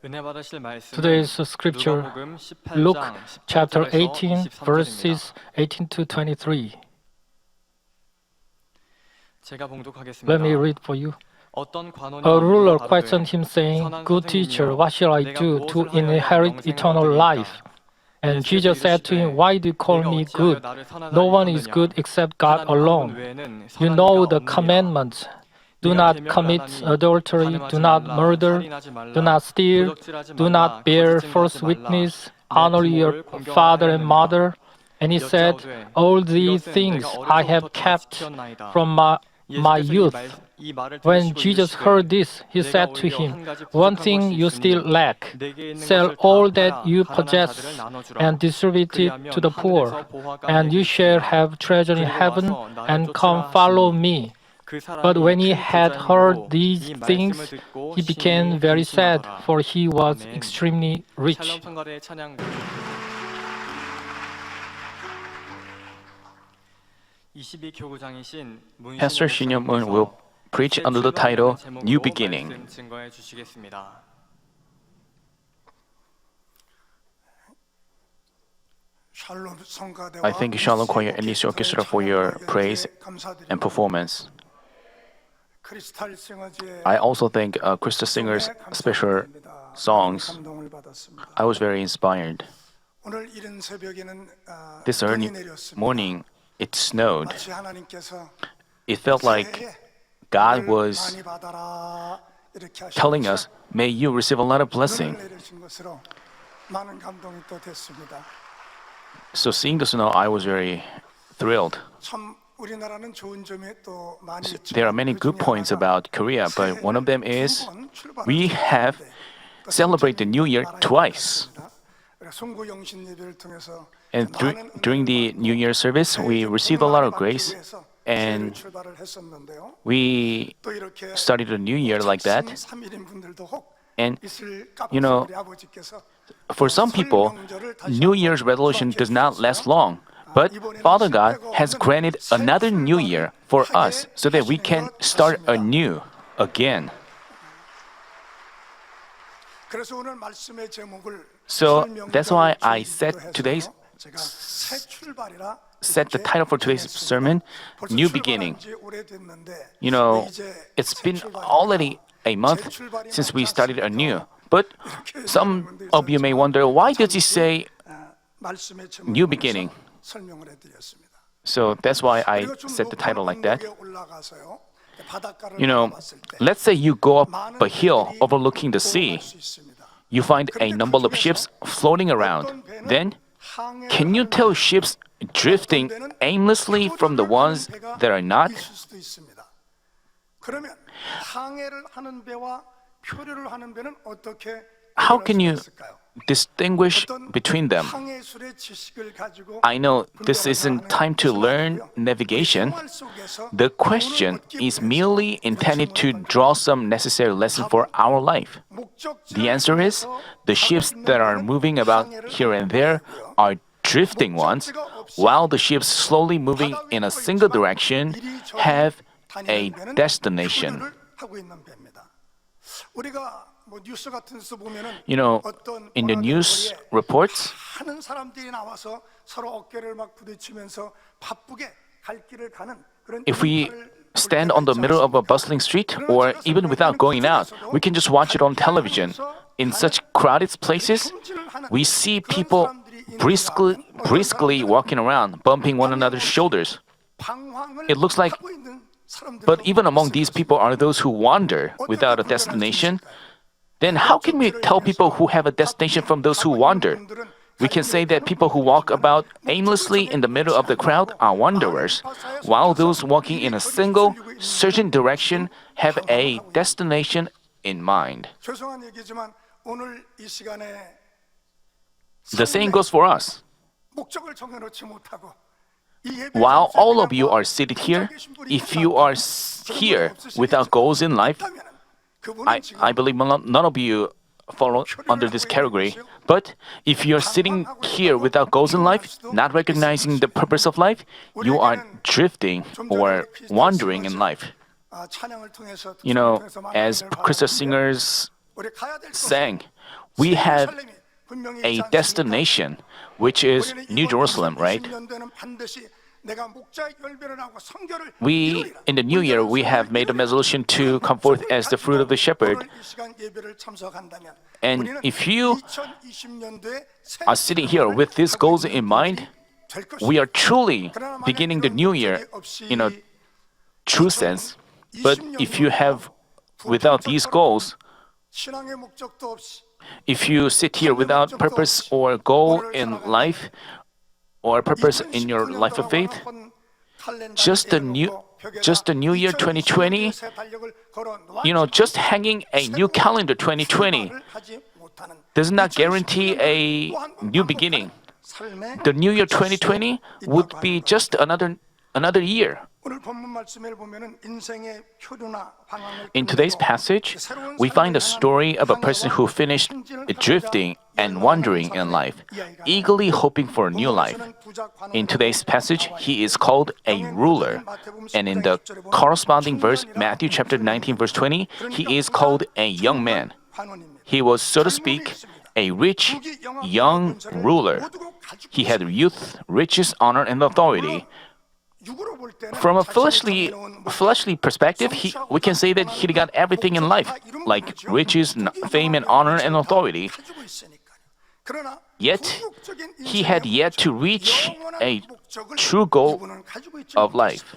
Today's scripture, Luke chapter 18, verses 18 to 23. Let me read for you. A ruler questioned him, saying, "Good teacher, what shall I do to inherit eternal life?" And Jesus said to him, "Why do you call me good? No one is good except God alone. You know the commandments. Do not commit adultery, do not murder, do not steal, do not bear false witness, honor your father and mother." And he said, "All these things I have kept from my youth." When Jesus heard this, he said to him, "One thing you still lack. Sell all that you possess and distribute it to the poor, and you shall have treasure in heaven, and come follow me." But when he had heard these things, he became very sad, for he was extremely rich. Pastor Shin Young-moon will preach under the title New Beginning. I thank Shalom Choir and East Orchestra for your praise and performance. I also thank Krista Singer's special songs. I was very inspired. This early morning, it snowed. It felt like God was telling us, "May you receive a lot of blessing." So seeing the snow, I was very thrilled. There are many good points about Korea, but one of them is we have celebrated the New Year twice. And during the New Year service, we received a lot of grace, and we started a new year like that. And for some people, New Year's resolution does not last long. But Father God has granted another new year for us so that we can start anew again. So that's why I set the title for today's sermon, New Beginning. It's been already a month since we started anew. But some of you may wonder, why does he say New Beginning? So that's why I set the title like that. Let's say you go up a hill overlooking the sea. You find a number of ships floating around. Then, can you tell ships drifting aimlessly from the ones that are not? How can you distinguish between them? I know this isn't time to learn navigation. The question is merely intended to draw some necessary lesson for our life. The answer is, the ships that are moving about here and there are drifting ones, while the ships slowly moving in a single direction have a destination. In the news reports, if we stand on the middle of a bustling street, or even without going out, we can just watch it on television. In such crowded places, we see people briskly walking around, bumping one another's shoulders. It looks like, but even among these people are those who wander without a destination. Then how can we tell people who have a destination from those who wander? We can say that people who walk about aimlessly in the middle of the crowd are wanderers, while those walking in a single, certain direction have a destination in mind. The same goes for us. While all of you are seated here, if you are here without goals in life, I believe none of you fall under this category. But if you're sitting here without goals in life, not recognizing the purpose of life, you are drifting or wandering in life. As Krista Singer's sang, we have a destination, which is New Jerusalem, right? We, in the new year, we have made a resolution to come forth as the fruit of the shepherd. And if you are sitting here with these goals in mind, we are truly beginning the new year in a true sense. But if you have without these goals, if you sit here without purpose or goal in life, or purpose in your life of faith, just the new year 2020, just hanging a new calendar 2020 does not guarantee a new beginning. The new year 2020 would be just another year. In today's passage, we find a story of a person who finished drifting and wandering in life, eagerly hoping for a new life. In today's passage, he is called a ruler, and in the corresponding verse, Matthew chapter 19, verse 20, he is called a young man. He was, so to speak, a rich, young ruler. He had youth, riches, honor, and authority. From a fleshly perspective, we can say that he got everything in life, like riches, fame, and honor and authority. Yet, he had yet to reach a true goal of life.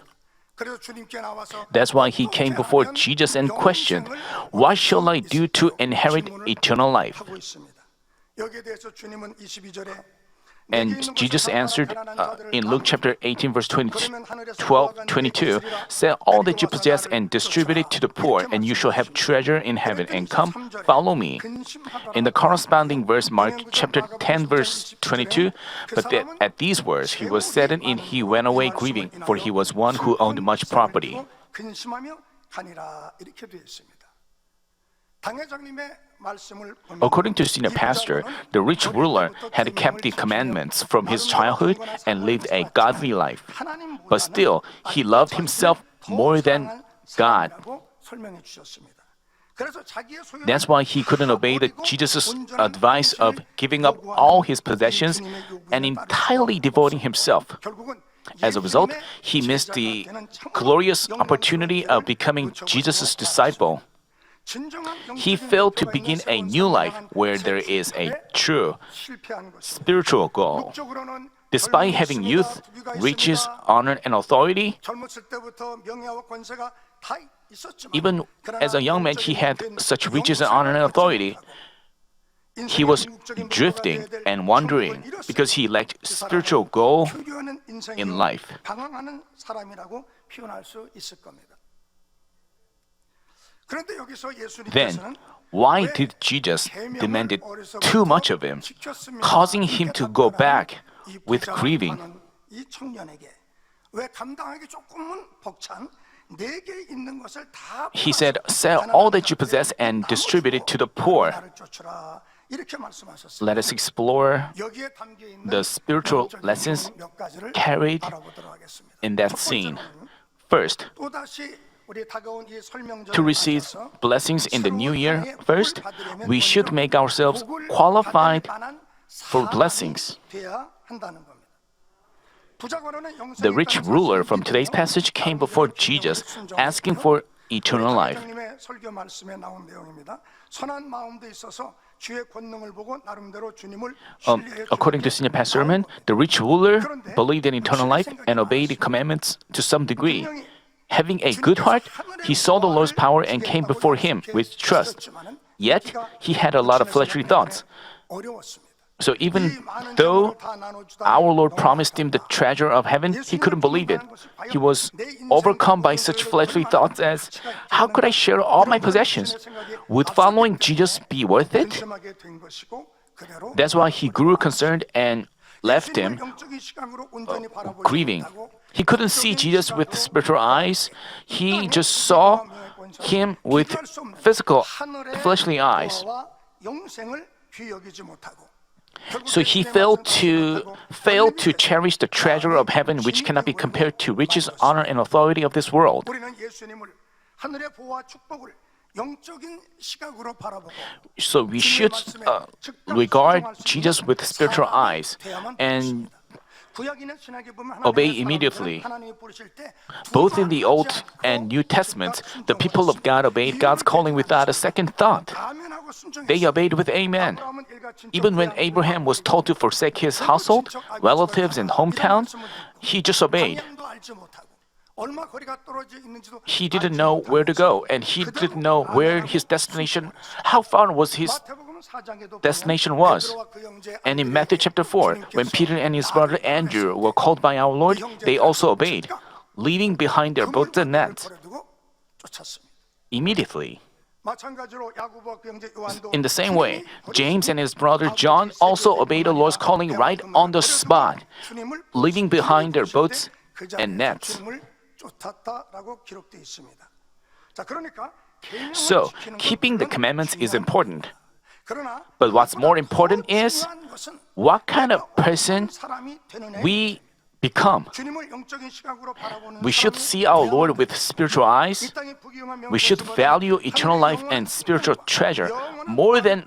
That's why he came before Jesus and questioned, "What shall I do to inherit eternal life?" And Jesus answered in Luke chapter 18, verse 22, "Sell all that you possess and distribute it to the poor, and you shall have treasure in heaven, and come, follow me." In the corresponding verse, Mark chapter 10, verse 22, but that at these words he was saddened and he went away grieving, for he was one who owned much property. According to senior pastor, the rich ruler had kept the commandments from his childhood and lived a godly life. But still, he loved himself more than God. That's why he couldn't obey Jesus' advice of giving up all his possessions and entirely devoting himself. As a result, he missed the glorious opportunity of becoming Jesus' disciple. He failed to begin a new life where there is a true spiritual goal. Despite having youth, riches, honor, and authority, even as a young man, he had such riches and honor and authority. He was drifting and wandering because he lacked spiritual goal in life. Then, why did Jesus demand too much of him, causing him to go back with grieving? He said, "Sell all that you possess and distribute it to the poor." Let us explore the spiritual lessons carried in that scene. First, to receive blessings in the new year, first, we should make ourselves qualified for blessings. The rich ruler from today's passage came before Jesus asking for eternal life. According to Senior Pastor Sermon, the rich ruler believed in eternal life and obeyed the commandments to some degree. Having a good heart, he saw the Lord's power and came before him with trust. Yet, he had a lot of fleshly thoughts. So even though our Lord promised him the treasure of heaven, he couldn't believe it. He was overcome by such fleshly thoughts as, "How could I share all my possessions? Would following Jesus be worth it?" That's why he grew concerned and left him grieving. He couldn't see Jesus with spiritual eyes. He just saw him with physical, fleshly eyes. So he failed to cherish the treasure of heaven, which cannot be compared to riches, honor, and authority of this world. 영적인 시각으로 바라보고 So we should regard Jesus with spiritual eyes and obey immediately. Both in the Old and New Testament, the people of God obeyed God's calling without a second thought. They obeyed with amen. Even when Abraham was told to forsake his household, relatives, and hometown, he just obeyed. He didn't know where to go, and he didn't know where his destination, how far was his destination was. And in Matthew chapter 4, when Peter and his brother Andrew were called by our Lord, they also obeyed, leaving behind their boats and nets immediately. In the same way, James and his brother John also obeyed the Lord's calling right on the spot, leaving behind their boats and nets. So, keeping the commandments is important. But what's more important is what kind of person we become. We should see our Lord with spiritual eyes. We should value eternal life and spiritual treasure more than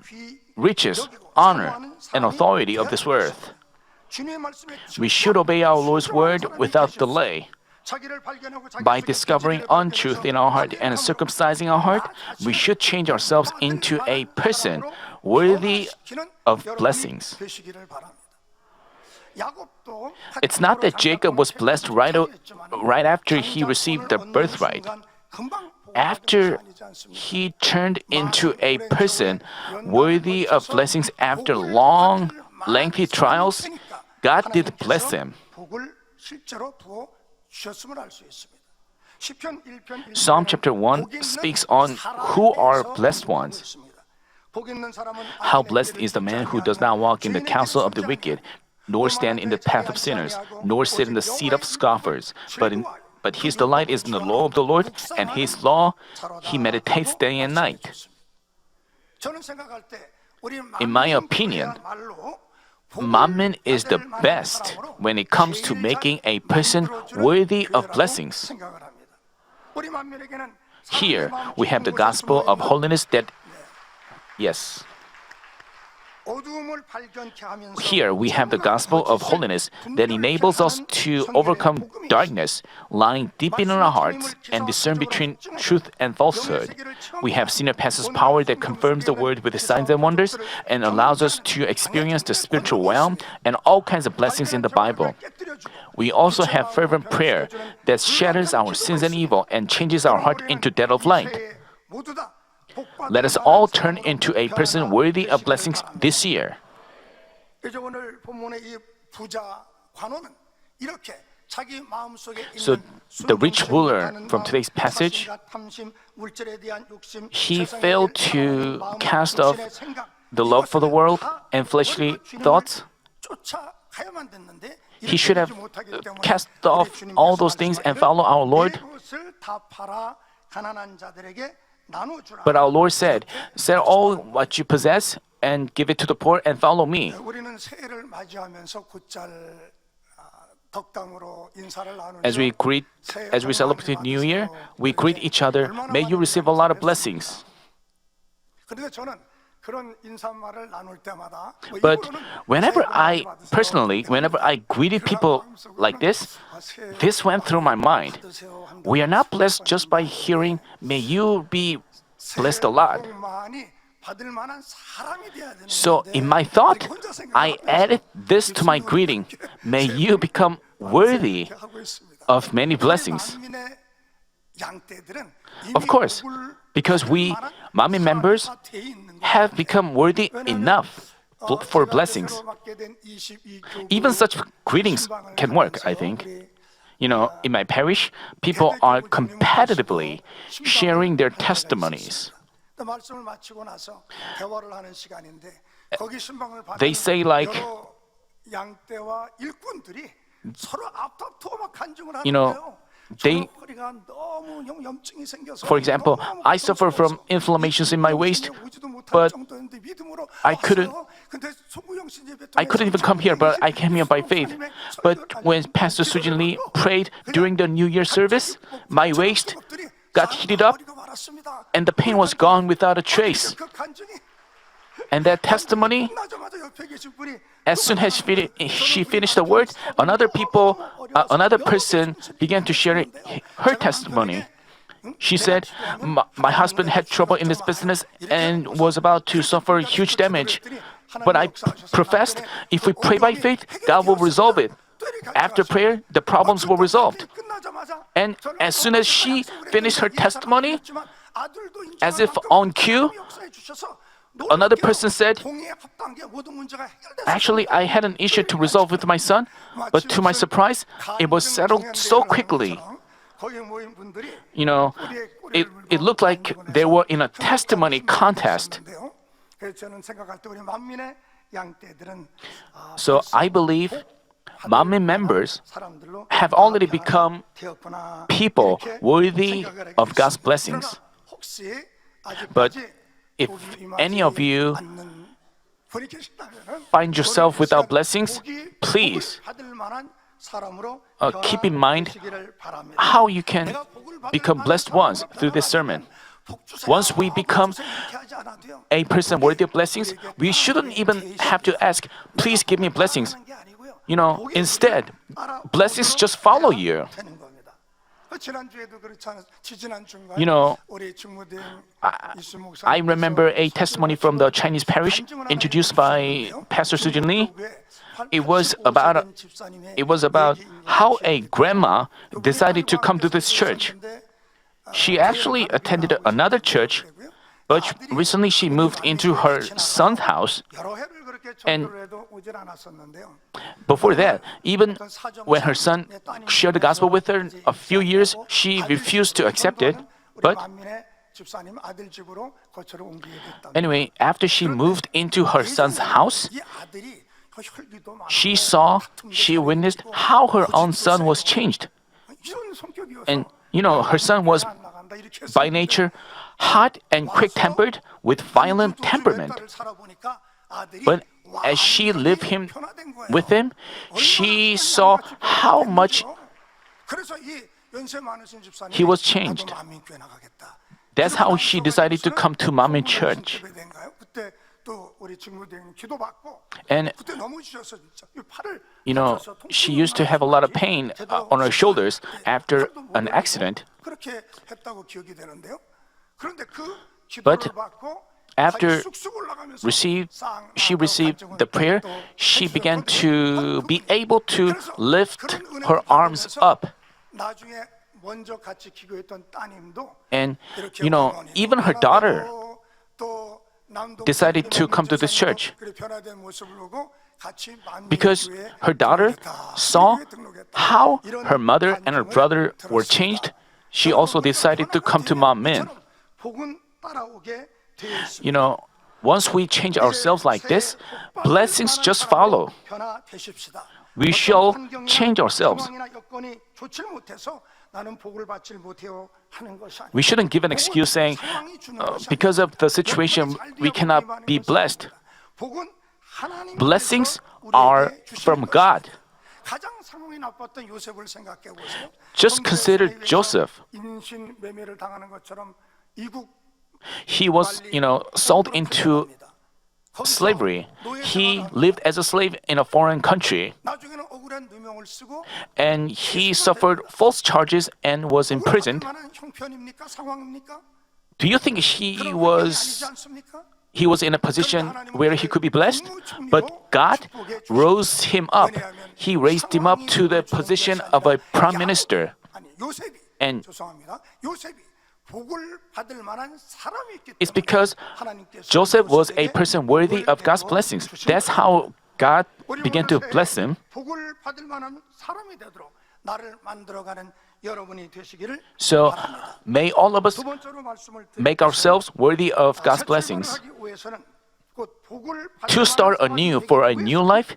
riches, honor, and authority of this earth. We should obey our Lord's word without delay. By discovering untruth in our heart and circumcising our heart, we should change ourselves into a person worthy of blessings. It's not that Jacob was blessed right after he received the birthright. After he turned into a person worthy of blessings after long, lengthy trials, God did bless him. Psalm chapter 1 speaks on who are blessed ones. How blessed is the man who does not walk in the counsel of the wicked, nor stand in the path of sinners, nor sit in the seat of scoffers. But his delight is in the law of the Lord, and his law he meditates day and night. In my opinion, Mammon is the best when it comes to making a person worthy of blessings. Here, we have the gospel of holiness that, yes. Here we have the gospel of holiness that enables us to overcome darkness lying deep in our hearts and discern between truth and falsehood. We have Senior Pastor's power that confirms the word with signs and wonders and allows us to experience the spiritual realm and all kinds of blessings in the Bible. We also have fervent prayer that shatters our sins and evil and changes our heart into that of light. Let us all turn into a person worthy of blessings this year. So, the rich ruler from today's passage, he failed to cast off the love for the world and fleshly thoughts. He should have cast off all those things and follow our Lord. But our Lord said, "Sell all what you possess and give it to the poor and follow me." As we celebrate New Year, we greet each other. May you receive a lot of blessings. But whenever I greeted people like this went through my mind. We are not blessed just by hearing, "May you be blessed a lot." So in my thought, I added this to my greeting, "May you become worthy of many blessings." Of course, because we, Manmin members, have become worthy enough for blessings. Even such greetings can work, I think. In my parish, people are competitively sharing their testimonies. They say for example, I suffer from inflammations in my waist, but I couldn't even come here, but I came here by faith. But when Pastor Sujin Lee prayed during the New Year service, my waist got heated up and the pain was gone without a trace. And that testimony, as soon as she finished the word, another person began to share her testimony. She said, my husband had trouble in his business and was about to suffer huge damage. But I professed, if we pray by faith, God will resolve it. After prayer, the problems were resolved. And as soon as she finished her testimony, as if on cue, another person said, actually, I had an issue to resolve with my son, but to my surprise, it was settled so quickly. You know, it looked like they were in a testimony contest. So I believe Manmin members have already become people worthy of God's blessings. But if any of you find yourself without blessings, please keep in mind how you can become blessed ones through this sermon. Once we become a person worthy of blessings, we shouldn't even have to ask, please give me blessings. You know, instead, blessings just follow you. You know, I remember a testimony from the Chinese parish introduced by Pastor Sujin Lee. It was about how a grandma decided to come to this church. She actually attended another church, but recently she moved into her son's house. And before that, even when her son shared the gospel with her a few years, she refused to accept it. But anyway, after she moved into her son's house, she witnessed how her own son was changed. And you know, her son was by nature hot and quick-tempered with violent temperament. But as she lived with him, she saw how much he was changed. That's how she decided to come to Manmin Church. And you know, she used to have a lot of pain on her shoulders after an accident. But after she received the prayer, she began to be able to lift her arms up. And you know, even her daughter decided to come to this church because her daughter saw how her mother and her brother were changed. She also decided to come to Manmin. You know, once we change ourselves like this, blessings just follow. We shall change ourselves. We shouldn't give an excuse saying, because of the situation, we cannot be blessed. Blessings are from God. Just consider Joseph. He was, sold into slavery. He lived as a slave in a foreign country. And he suffered false charges and was imprisoned. Do you think he was in a position where he could be blessed? But God rose him up. He raised him up to the position of a prime minister. And it's because Joseph was a person worthy of God's blessings. That's how God began to bless him. So may all of us make ourselves worthy of God's blessings. To start anew for a new life,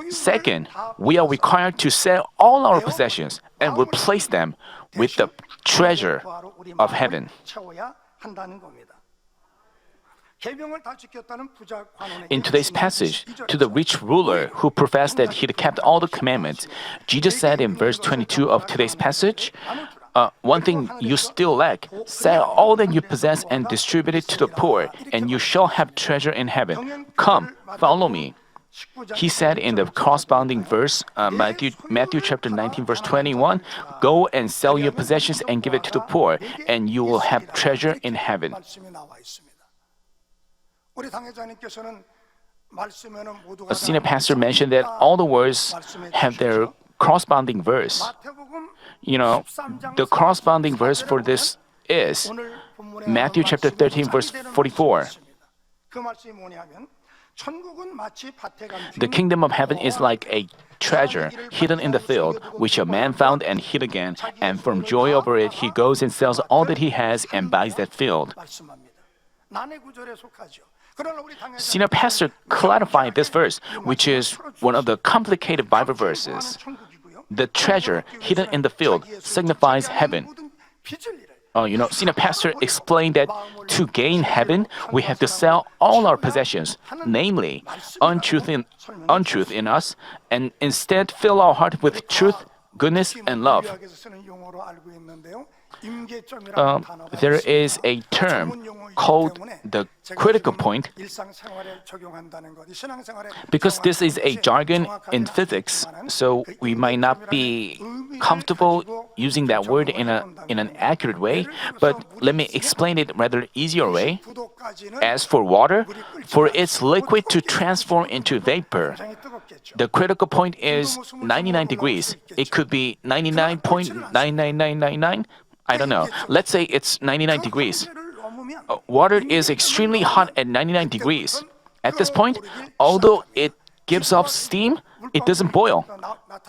second, we are required to sell all our possessions and replace them with the treasure of heaven. In today's passage, to the rich ruler who professed that he had kept all the commandments, Jesus said in verse 22 of today's passage, one thing you still lack, sell all that you possess and distribute it to the poor, and you shall have treasure in heaven. Come, follow me. He said in the corresponding verse, Matthew chapter 19, verse 21, go and sell your possessions and give it to the poor, and you will have treasure in heaven. A senior pastor mentioned that all the words have their corresponding verse. The corresponding verse for this is Matthew chapter 13, verse 44. The kingdom of heaven is like a treasure hidden in the field, which a man found and hid again, and from joy over it he goes and sells all that he has and buys that field. Senior pastor clarified this verse, which is one of the complicated Bible verses. The treasure hidden in the field signifies heaven. Senior pastor explained that to gain heaven, we have to sell all our possessions, namely untruth in us, and instead fill our heart with truth, goodness, and love. There is a term called the critical point. Because this is a jargon in physics, so we might not be comfortable using that word in an accurate way, but let me explain it rather easier way. As for water, for its liquid to transform into vapor, the critical point is 99 degrees. It could be 99.99999. I don't know. Let's say it's 99 degrees. Water is extremely hot at 99 degrees. At this point, although it gives off steam, it doesn't boil.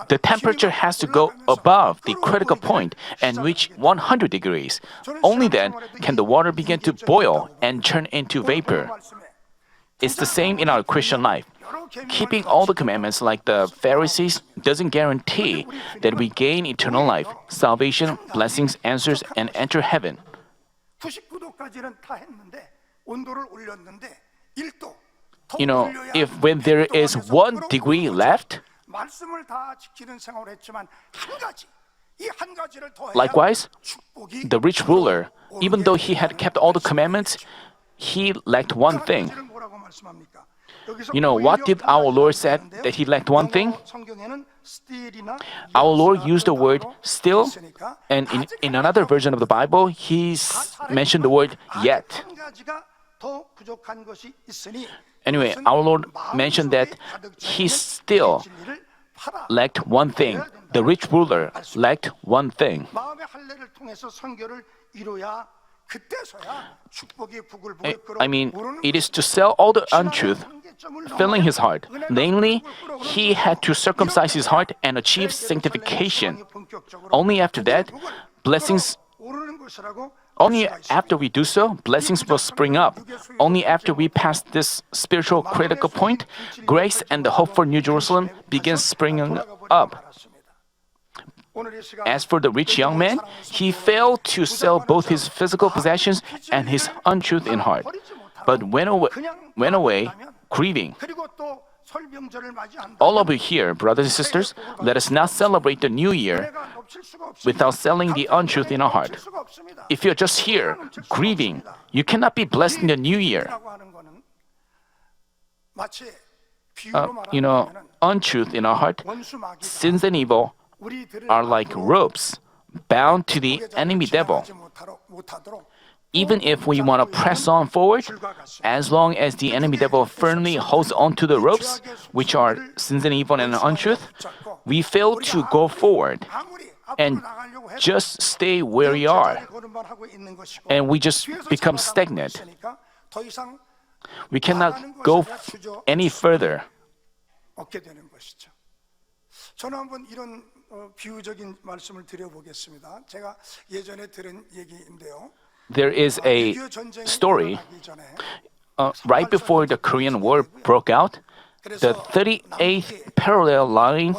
The temperature has to go above the critical point and reach 100 degrees. Only then can the water begin to boil and turn into vapor. It's the same in our Christian life. Keeping all the commandments like the Pharisees doesn't guarantee that we gain eternal life, salvation, blessings, answers, and enter heaven. If when there is 1 degree left, likewise, the rich ruler, even though he had kept all the commandments, he lacked one thing. What did our Lord said that he lacked one thing? Our Lord used the word still, and in another version of the Bible, he mentioned the word yet. Anyway, our Lord mentioned that he still lacked one thing. The rich ruler lacked one thing. It is to sell all the untruth, filling his heart. Namely, he had to circumcise his heart and achieve sanctification. Only after that, only after we do so, blessings will spring up. Only after we pass this spiritual critical point, grace and the hope for New Jerusalem begins springing up. As for the rich young man, he failed to sell both his physical possessions and his untruth in heart, but went away grieving. All of you here, brothers and sisters, let us not celebrate the new year without selling the untruth in our heart. If you're just here grieving, you cannot be blessed in the new year. Untruth in our heart, sins and evil are like ropes bound to the enemy devil. Even if we want to press on forward, as long as the enemy devil firmly holds on to the ropes, which are sins and evil and untruth, we fail to go forward and just stay where we are. And we just become stagnant. We cannot go any further. 저는 한번 이런 비유적인 말씀을 드려보겠습니다. 제가 예전에 들은 얘기인데요. There is a story. Right before the Korean War broke out, the 38th parallel line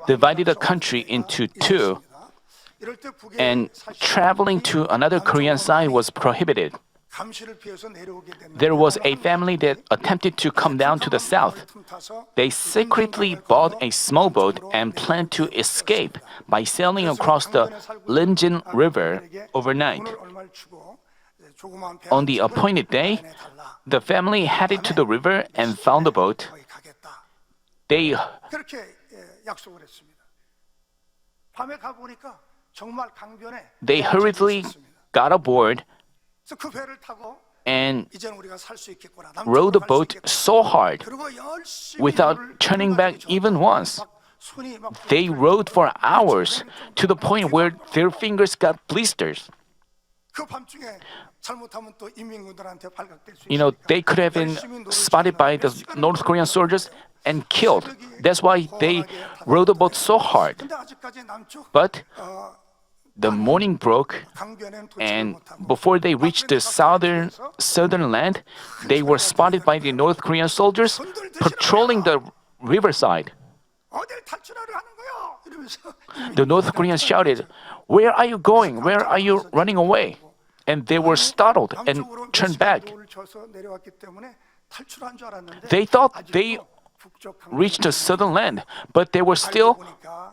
divided the country into two, and traveling to another Korean side was prohibited. 감시를 피해서 내려오게 됐는데 there was a family that attempted to come down to the south. They secretly bought a small boat and planned to escape by sailing across the Limjin River overnight. On the appointed day, the family headed to the river and found the boat. They 그렇게 약속을 했습니다. 밤에 가 보니까 정말 강변에 they hurriedly got aboard 그래서 그 배를 타고 and 이제는 우리가 살 수 있겠구나. rowed the boat so hard 그리고 열심히 without 물을 turning back 들이마시죠. even once. 막 손이 막 They rowed for hours to the point where their fingers got blisters. 그 밤중에 잘못하면 또 인민군들한테 발각될 수 You know, 있으니까 they could have been spotted by the North Korean soldiers and killed. That's why they rowed the boat so hard. 근데 아직까지 남쪽 But the morning broke, 강변에는 도착을 and 못하고 before they reached the southern land, they were spotted by the North Korean soldiers patrolling the riverside. 어딜 탈출하려 하는 거야? 이러면서 The North Koreans shouted, "Where are you going? Where are you running away?" And they were startled and 남쪽으로 turned back. 도를 쳐서 내려왔기 때문에 탈출한 줄 알았는데 They thought they 아직도 북쪽 강변에 reached the southern land, but they were still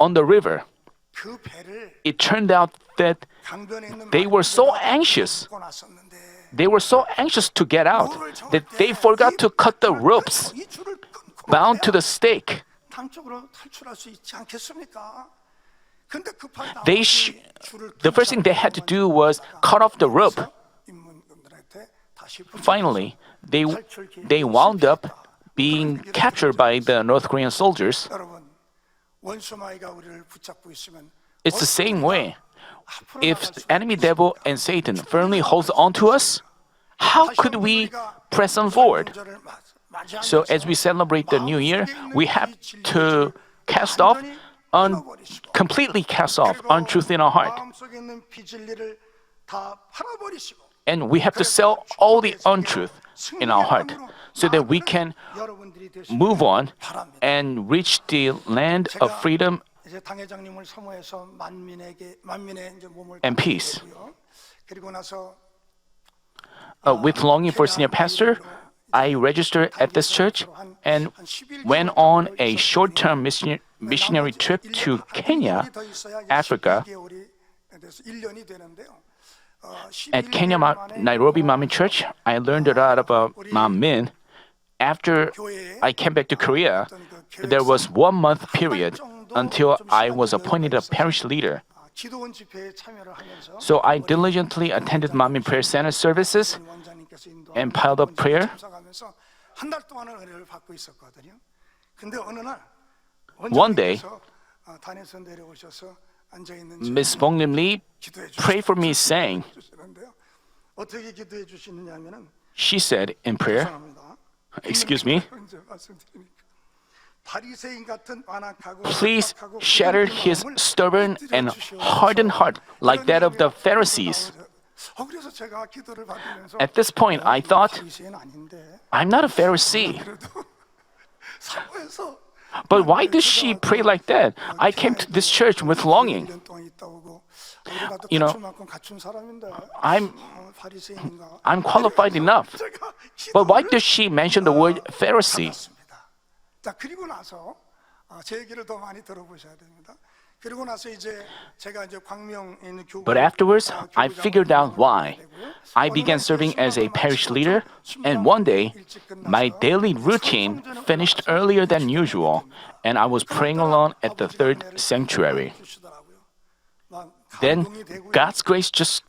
on the river. 그 배를 It turned out that 강변에 있는 they were so anxious. 묶어 놨었는데 They were so anxious to get out that they forgot to cut the ropes 이 줄을 끊고 bound to the stake. 남쪽으로 탈출할 수 있지 않겠습니까? 근데 급하게 They the first thing they had to do was cut off the rope. 인민군들한테 다시 Finally, they wound up being captured by the North Korean soldiers. 여러분 원수마이가 우리를 붙잡고 있으면 It's the same way. If the enemy devil and Satan firmly holds on to us, how could we press on forward? So as we celebrate the new year, we have to completely cast off untruth in our heart. 마음속에 있는 비진리를 다 팔아버리시고 And we have to sell all the untruth in our heart so that we can 여러분들이 되시길 move on 바랍니다. and reach the land of freedom 이제 당회장님을 사모해서 만민의 이제 몸을 and peace. 드리고요. 그리고 나서 With longing for senior pastor, I registered at this church and went on a short-term missionary trip to Kenya, Africa. At Kenya Nairobi Manmin Church, I learned a lot about Manmin. After I came back to Korea, there was 1 month period until I was appointed a parish leader. 기도원 집회에 참여를 하면서 So I diligently attended Manmin Prayer Center services 원장님께서 and piled up prayer. 참석하면서 한 달 동안은 은혜를 받고 있었거든요. 근데 어느 날 One day, 원장님께서 단에서 내려오셔서 앉아 있는 Ms. Bong Lim Lee prayed for me, saying, 주시는데요. 어떻게 기도해 주시느냐면은 she said in prayer, 죄송합니다. excuse me, 이제 말씀드리니까 바리새인 같은 완악하고 please 깜빡하고 shatter his stubborn and hardened heart like that of the Pharisees. 그래서 제가 기도를 받으면서 At this point, I thought, 바리새인 아닌데 I'm not a Pharisee. 사모해서 But why does she pray like that? I came to this church with longing. 1년 동안 있다 오고 우리가 또 You know, 갖출 만큼 갖춘 사람인데 바리새인인가 I'm qualified enough. 제가 But why does she mention the word Pharisee? 받았습니다. 자 그리고 나서 제 얘기를 더 많이 들어보셔야 됩니다. 그리고 나서 이제 제가 이제 광명에 있는 교구 But afterwards, I figured out why. I began serving as a parish leader, and one day, my daily routine finished earlier than usual, and I was praying alone at the third sanctuary. Then God's grace just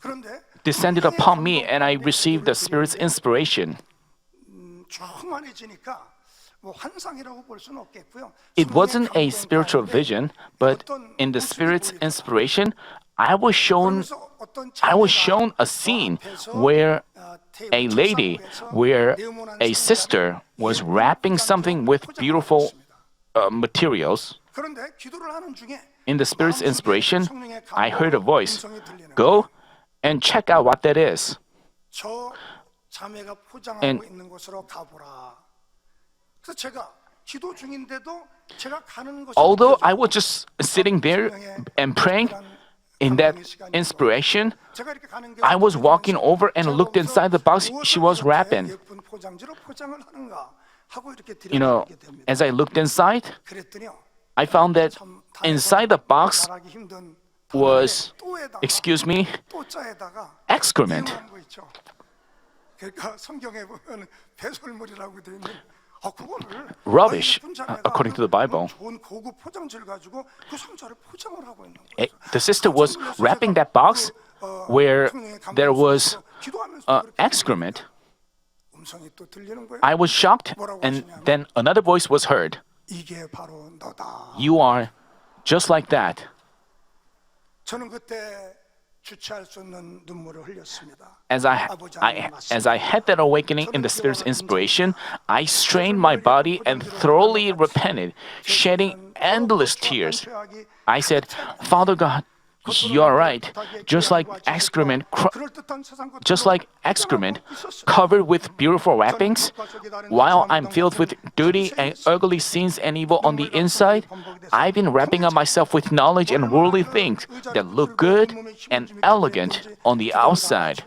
descended upon me, and I received the Spirit's inspiration. 충만해지니까 뭐 환상이라고 볼 수는 없겠고요. It wasn't a spiritual vision, but in the Spirit's inspiration, I was shown a scene where a lady, where a sister was wrapping something with beautiful materials. 그런데 기도를 하는 중에 In the Spirit's inspiration, I heard a voice, "Go and check out what that is." 저 자매가 포장하고 And- 있는 곳으로 가보라. 그래서 제가 기도 중인데도 제가 가는 곳이 Although I was just sitting there and praying, In that inspiration, I was walking over and looked inside the box she was wrapping. As I looked inside, I found that inside the box was, excuse me, excrement. Rubbish, according to the Bible. The sister was wrapping that box where there was excrement. I was shocked, and then another voice was heard. You are just like that. As I had that awakening in the Spirit's inspiration, I strained my body and thoroughly repented, shedding endless tears. I said, Father God, you are right. Just like excrement covered with beautiful wrappings, while I'm filled with dirty and ugly sins and evil on the inside, I've been wrapping up myself with knowledge and worldly things that look good and elegant on the outside.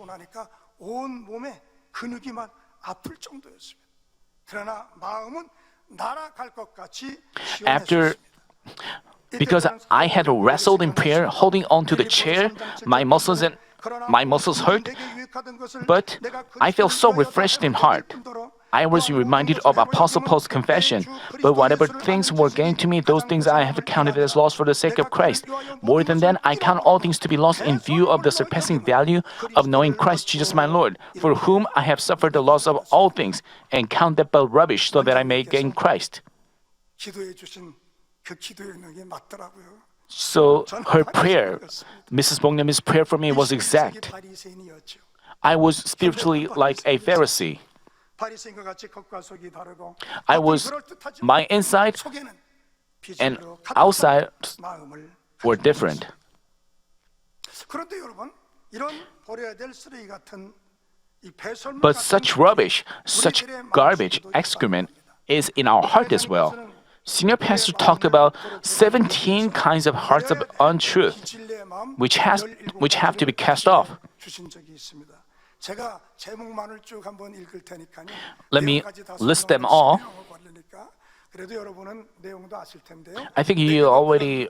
Because I had wrestled in prayer, holding on to the chair, my muscles hurt, but I felt so refreshed in heart. I was reminded of Apostle Paul's confession, but whatever things were gained to me, those things I have counted as loss for the sake of Christ. More than that, I count all things to be lost in view of the surpassing value of knowing Christ Jesus my Lord, for whom I have suffered the loss of all things, and count that but rubbish, so that I may gain Christ. So her prayer, Mrs. Bongnem's prayer for me was exact. I was spiritually like a Pharisee. My inside and outside were different. But such rubbish, such garbage, excrement is in our heart as well. Senior pastor talked about 17 kinds of hearts of untruth, which have to be cast off. Let me list them all. I think you're already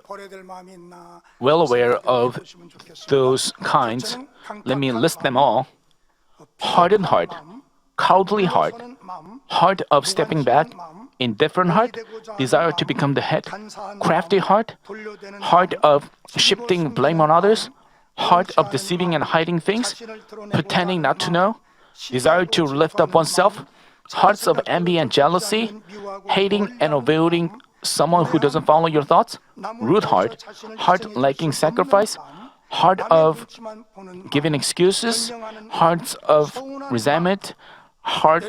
well aware of those kinds. Let me list them all. Hardened heart, cowardly heart, heart of stepping back, indifferent heart, desire to become the head, crafty heart, heart of shifting blame on others, heart of deceiving and hiding things, pretending not to know, desire to lift up oneself, hearts of envy and jealousy, hating and avoiding someone who doesn't follow your thoughts, rude heart, heart lacking sacrifice, heart of giving excuses, hearts of resentment, heart.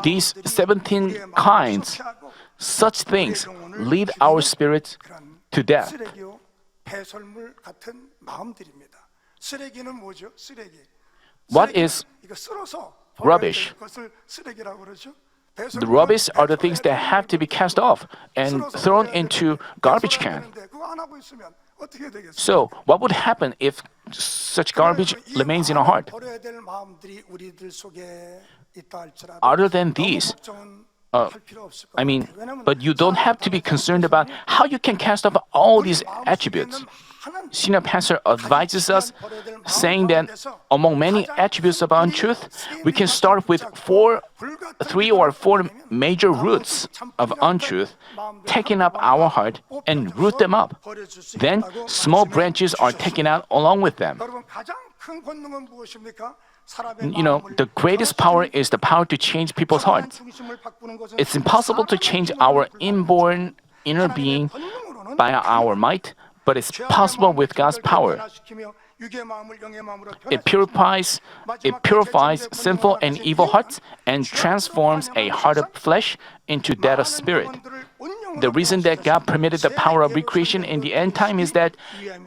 These 17 kinds, such things lead our spirits to death. What is rubbish? The rubbish are the things that have to be cast off and thrown into garbage can. So, what would happen if such garbage remains in our heart? Other than these, but you don't have to be concerned about how you can cast off all these attributes. Senior pastor advises us, saying that among many attributes of untruth, we can start with 3 or 4 major roots of untruth, taking up our heart and root them up. Then small branches are taken out along with them. The greatest power is the power to change people's hearts. It's impossible to change our inborn inner being by our might, but it's possible with God's power. It purifies sinful and evil hearts and transforms a heart of flesh into that of spirit. The reason that God permitted the power of recreation in the end time is that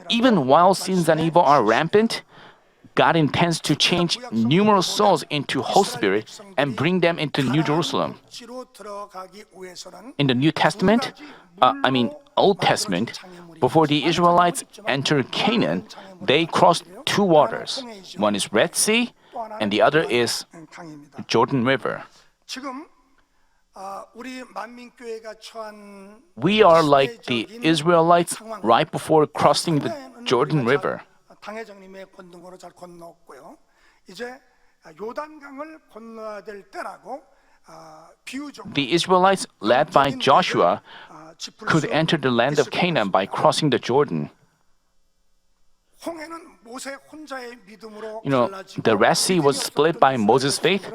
even while sins and evil are rampant, God intends to change numerous souls into Holy Spirit and bring them into New Jerusalem. In the New Testament, Old Testament, before the Israelites entered Canaan, they crossed two waters. One is Red Sea, and the other is Jordan River. 지금 우리 만민교회가 처한 We are like the Israelites right before crossing the Jordan River. 당회장님의 권능으로 잘 건넜고요. 이제 요단강을 건너야 될 때라고 비유적으로 The Israelites, led by Joshua, could enter the land of Canaan by crossing the Jordan. 홍해는 모세 혼자의 믿음으로 You know, the Red Sea was split by Moses' faith.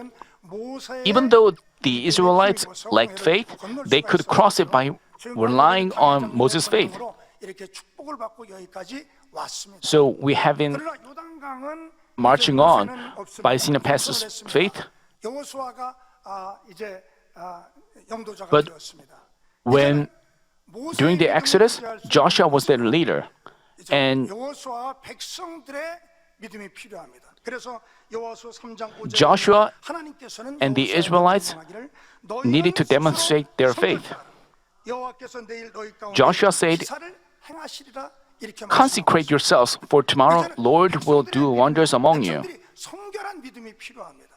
Even though the Israelites lacked faith, they could cross it by relying on Moses' faith. 이렇게 축복을 받고 여기까지 왔습니다. So we have been 그러나 요단강은 marching on by Sinai Pastor's faith. 여호수아가 이제 영도자가 But 되었습니다. When during the Exodus, Joshua was their leader, and 여호수아와 백성들의 믿음이 필요합니다. 그래서 여호수아 3장 5절 Joshua 하나님께서는 and the Israelites needed to demonstrate their faith. Joshua said, "Consecrate yourselves, for tomorrow Lord will do wonders among you." 성결한 믿음이 필요합니다.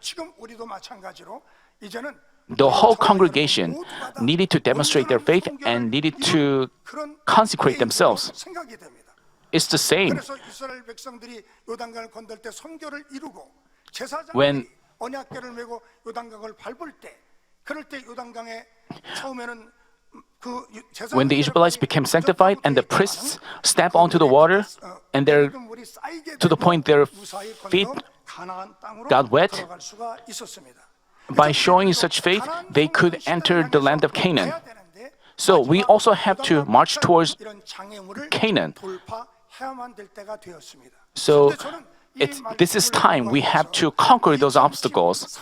지금 우리도 마찬가지로 이제는 The whole congregation needed to demonstrate their faith and needed to consecrate themselves. 생각이 됩니다. It's the same. 그래서 이스라엘 백성들이 요단강을 건널 때 성결을 이루고 제사장이 When- 언약궤를 메고 요단강을 밟을 때 그럴 때 요단강에 처음에는 그 When the Israelites became sanctified and the priests step onto the water and they're to the point their feet got wet, by showing such faith, they could enter the land of Canaan. So we also have to march towards Canaan. So this is time we have to conquer those obstacles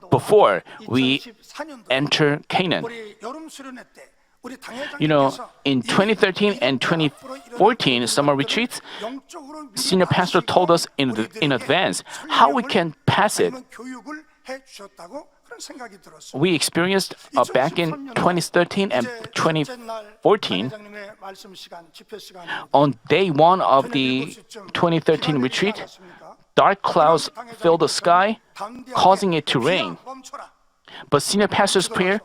before we enter Canaan. You know, in 2013 and 2014 summer retreats, senior pastor told us in advance how we can pass it. We experienced back in 2013 and 2014, on day one of the 2013 retreat, dark clouds filled the sky, causing it to rain. But senior pastor's prayer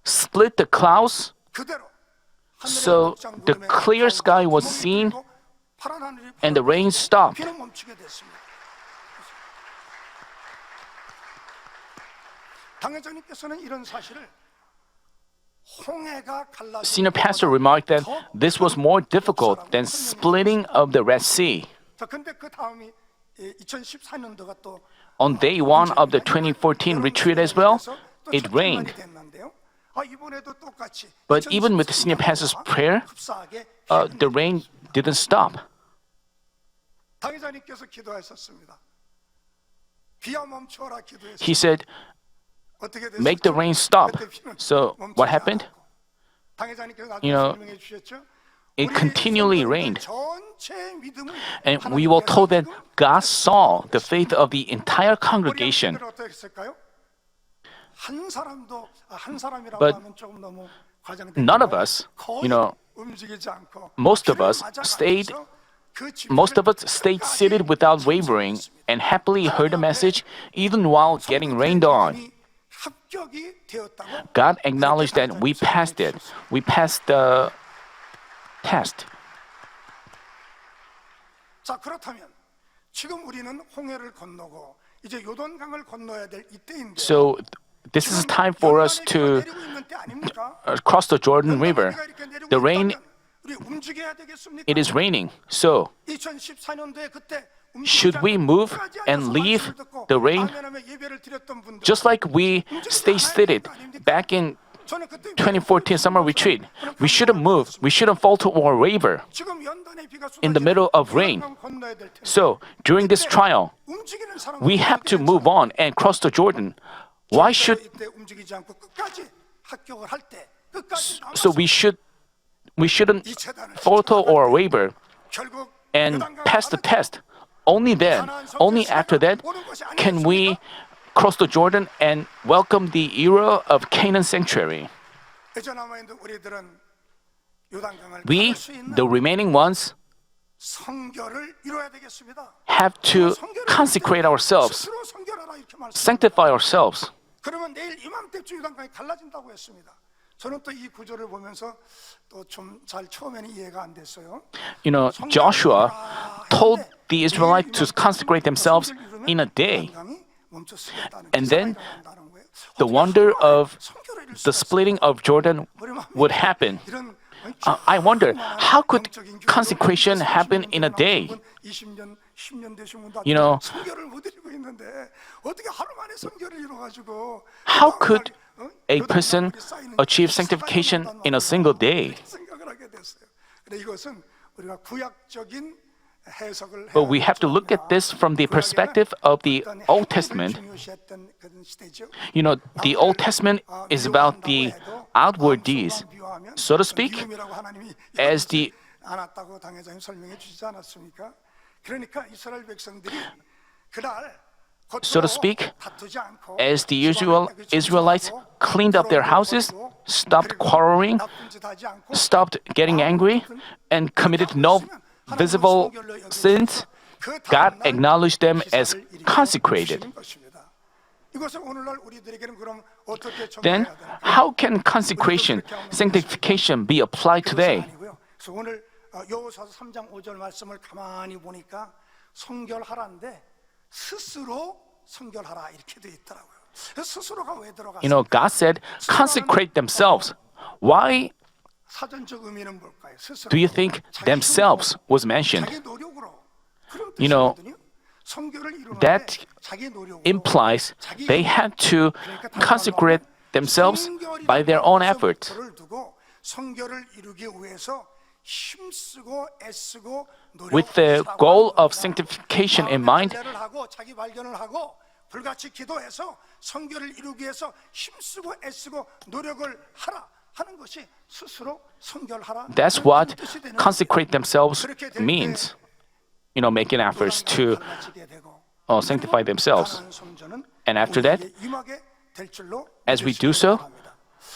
split the clouds, so the clear sky was seen and the rain stopped. Senior pastor remarked that this was more difficult than splitting of the Red Sea. On day one of the 2014 retreat as well, it rained. But even with the senior pastor's prayer, the rain didn't stop. He said, "Make the rain stop." So what happened? You know, it continually rained. And we were told that God saw the faith of the entire congregation. But none of us, most of us stayed seated without wavering and happily heard the message even while getting rained on. God acknowledged that we passed it. We passed the test. 자, 그렇다면 지금 우리는 홍해를 건너고 이제 요단강을 건너야 될 이때인데. So this is time for us to cross the Jordan River. The rain, it is raining. So should we move and leave the rain? Just like we stay seated back in 2014 summer retreat, we shouldn't move, we shouldn't falter or waver in the middle of rain. So during this trial, we have to move on and cross the Jordan. Why should so we shouldn't falter or waver and pass the test only then, only after that, can we cross the Jordan and welcome the era of Canaan sanctuary. 여전 남아 있는 우리들은 요단강을 We, 건널 수 있는 the remaining ones, 성결을 이루어야 되겠습니다. have to consecrate ourselves, 스스로 성결하라 이렇게 말씀. sanctify ourselves. 그러면 내일 이맘때쯤 요단강이 갈라진다고 했습니다. 저는 또 이 구조를 보면서 또 좀 잘 처음에는 이해가 안 됐어요. You know, Joshua told the Israelites to consecrate themselves in a day. And then the wonder of the splitting of Jordan would happen. I wonder, how could consecration happen in a day? You know, how could a person achieve sanctification in a single day? But we have to look at this from the perspective of the Old Testament. You know, the Old Testament is about the outward deeds, so to speak, as the so to speak, as the usual Israelites cleaned up their houses, stopped quarreling, stopped getting angry, and committed no visible sins, God acknowledged them as consecrated. Then, how can consecration, sanctification be applied today? 오늘 여호수아서 3장 5절 말씀을 가만히 보니까 성결하라인데 스스로 성결하라 이렇게 돼 있더라고요. 스스로가 왜 들어갔어요? You know, God said, consecrate themselves. Why 사전적 의미는 뭘까요? 스스로. do you think themselves was mentioned? 자기 노력으로. 그런 You know, 뜻이거든요. 성결을 이루는데 that 자기 노력으로. implies they had to consecrate themselves by their own effort. 성결을 이루기 위해서 힘쓰고 애쓰고 With the goal of sanctification in mind, 하고 자기 발견을 하고 불같이 기도해서 성결을 이루기 위해서 힘쓰고 애쓰고 노력을 하라 하는 것이 스스로 성결하라. that's what consecrate themselves means. You know, making efforts to sanctify themselves. And after that, as we do so,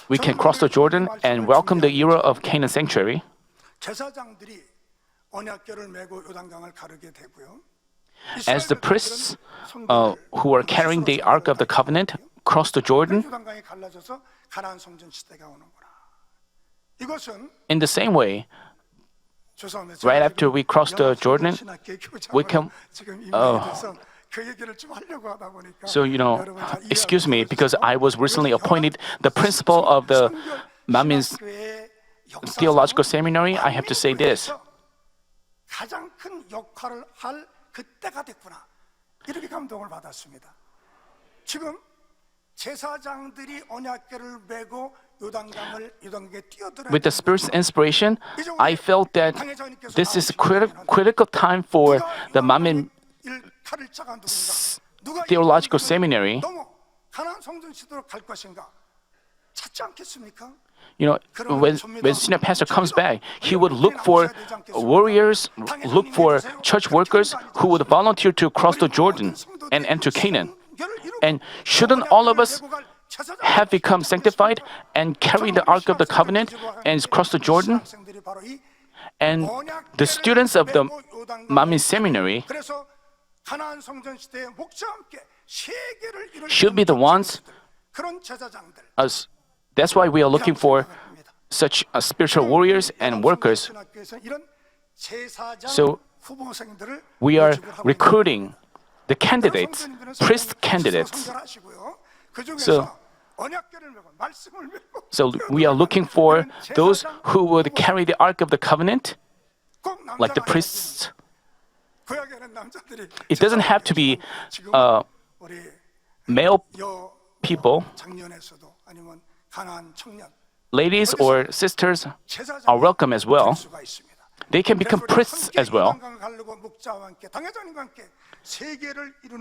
we can cross the Jordan and welcome the era of Canaan sanctuary. 제사장들이 언약궤를 메고 요단강을 가르게 되고요. As the priests who are carrying the Ark of the Covenant cross the Jordan, 요단강이 갈라져서 가나안 성전 시대가 오는구나. 이것은 in the same way, right after we cross the Jordan, we can. So, you know, excuse me, because I was recently appointed the principal of the Manmin's Theological Seminary. I have to say this. 가장 큰 역할을 할 그때가 됐구나. 이렇게 감동을 받았습니다. 지금 제사장들이 언약궤를 메고 요단강에 뛰어들어야 With the Spirit's inspiration, I felt that this is a critical time for the Manmin Theological Seminary. 가나안 성전 시대로 갈 것인가? 찾지 않겠습니까? You know, when senior pastor comes back, he would look for warriors, look for church workers who would volunteer to cross the Jordan and enter Canaan. And shouldn't all of us have become sanctified and carry the Ark of the Covenant and cross the Jordan? And the students of the Manmin Seminary should be the ones. That's why we are looking for such spiritual warriors and workers. So we are recruiting the candidates, priest candidates. So we are looking for those who would carry the Ark of the Covenant, like the priests. It doesn't have to be male people. Ladies or sisters are welcome as well. They can become priests as well.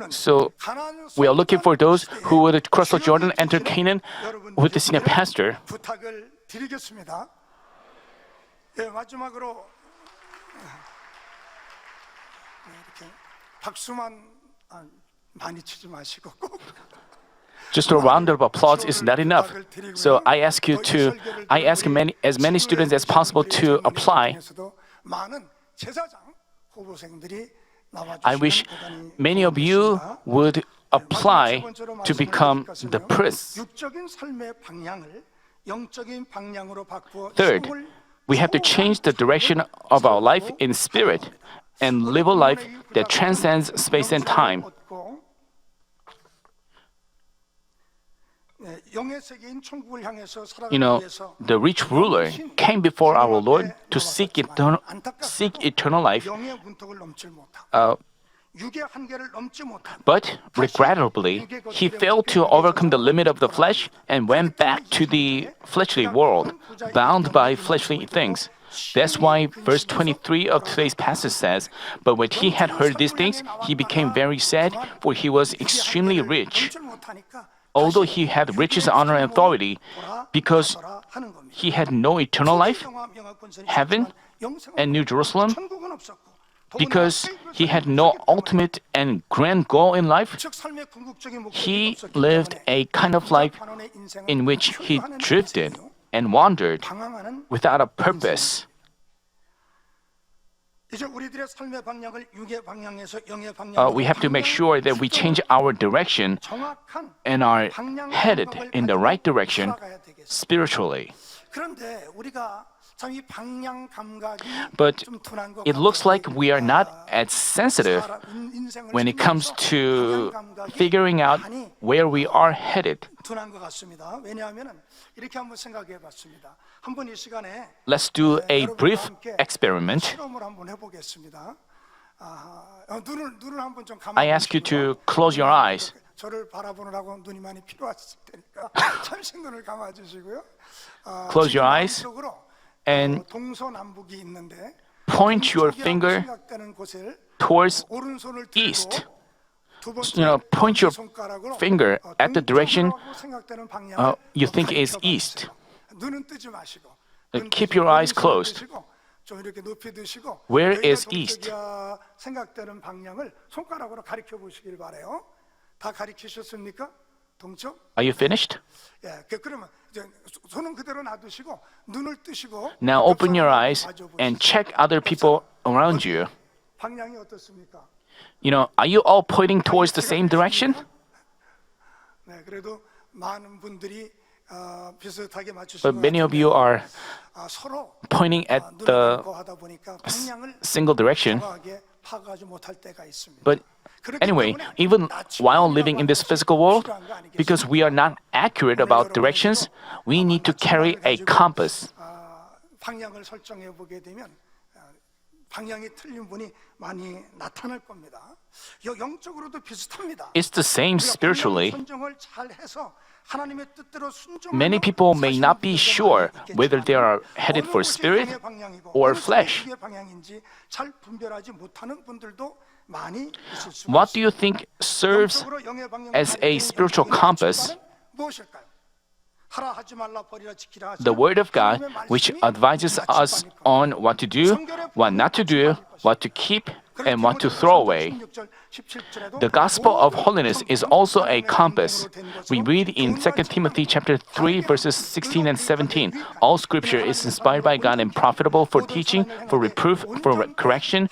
So we are looking for those who would cross the Jordan, enter Canaan with the senior pastor. 박수만 많이 치지 마시고 꼭 Just a round of applause is not enough. So I ask as many students as possible to apply. 많은 제사장 후보생들이 I wish many of you would apply to become the priests. 육적인 삶의 방향을 영적인 방향으로 바꾸어 Third, we have to change the direction of our life in spirit and live a life that transcends space and time. You know, the rich ruler came before our Lord to seek eternal life, but regrettably, he failed to overcome the limit of the flesh and went back to the fleshly world, bound by fleshly things. That's why verse 23 of today's passage says, "But when he had heard these things, he became very sad, for he was extremely rich." Although he had riches, honor, and authority, because he had no eternal life, heaven, and New Jerusalem, because he had no ultimate and grand goal in life, he lived a kind of life in which he drifted and wandered without a purpose. We have to make sure that we change our direction and are headed in the right direction spiritually. But it looks like we are not as sensitive when it comes to figuring out where we are headed. Let's do a brief experiment. I ask you to close your eyes. Close your eyes and point your finger towards east. Point your finger at the direction you think is east. Keep your eyes closed. Where is east? Are you finished? Now open your eyes and check other people around you. Are you all pointing towards the same direction? But many of you are pointing at the single direction. But anyway, even while living in this physical world, because we are not accurate about directions, we need to carry a compass. It's the same spiritually. Many people may not be sure whether they are headed for spirit or flesh. What do you think serves as a spiritual compass? The Word of God, which advises us on what to do, what not to do, what to keep, and what to throw away. The gospel of holiness is also a compass. We read in 2 Timothy chapter 3 verses 16 and 17, all scripture is inspired by God and profitable for teaching, for reproof, for correction,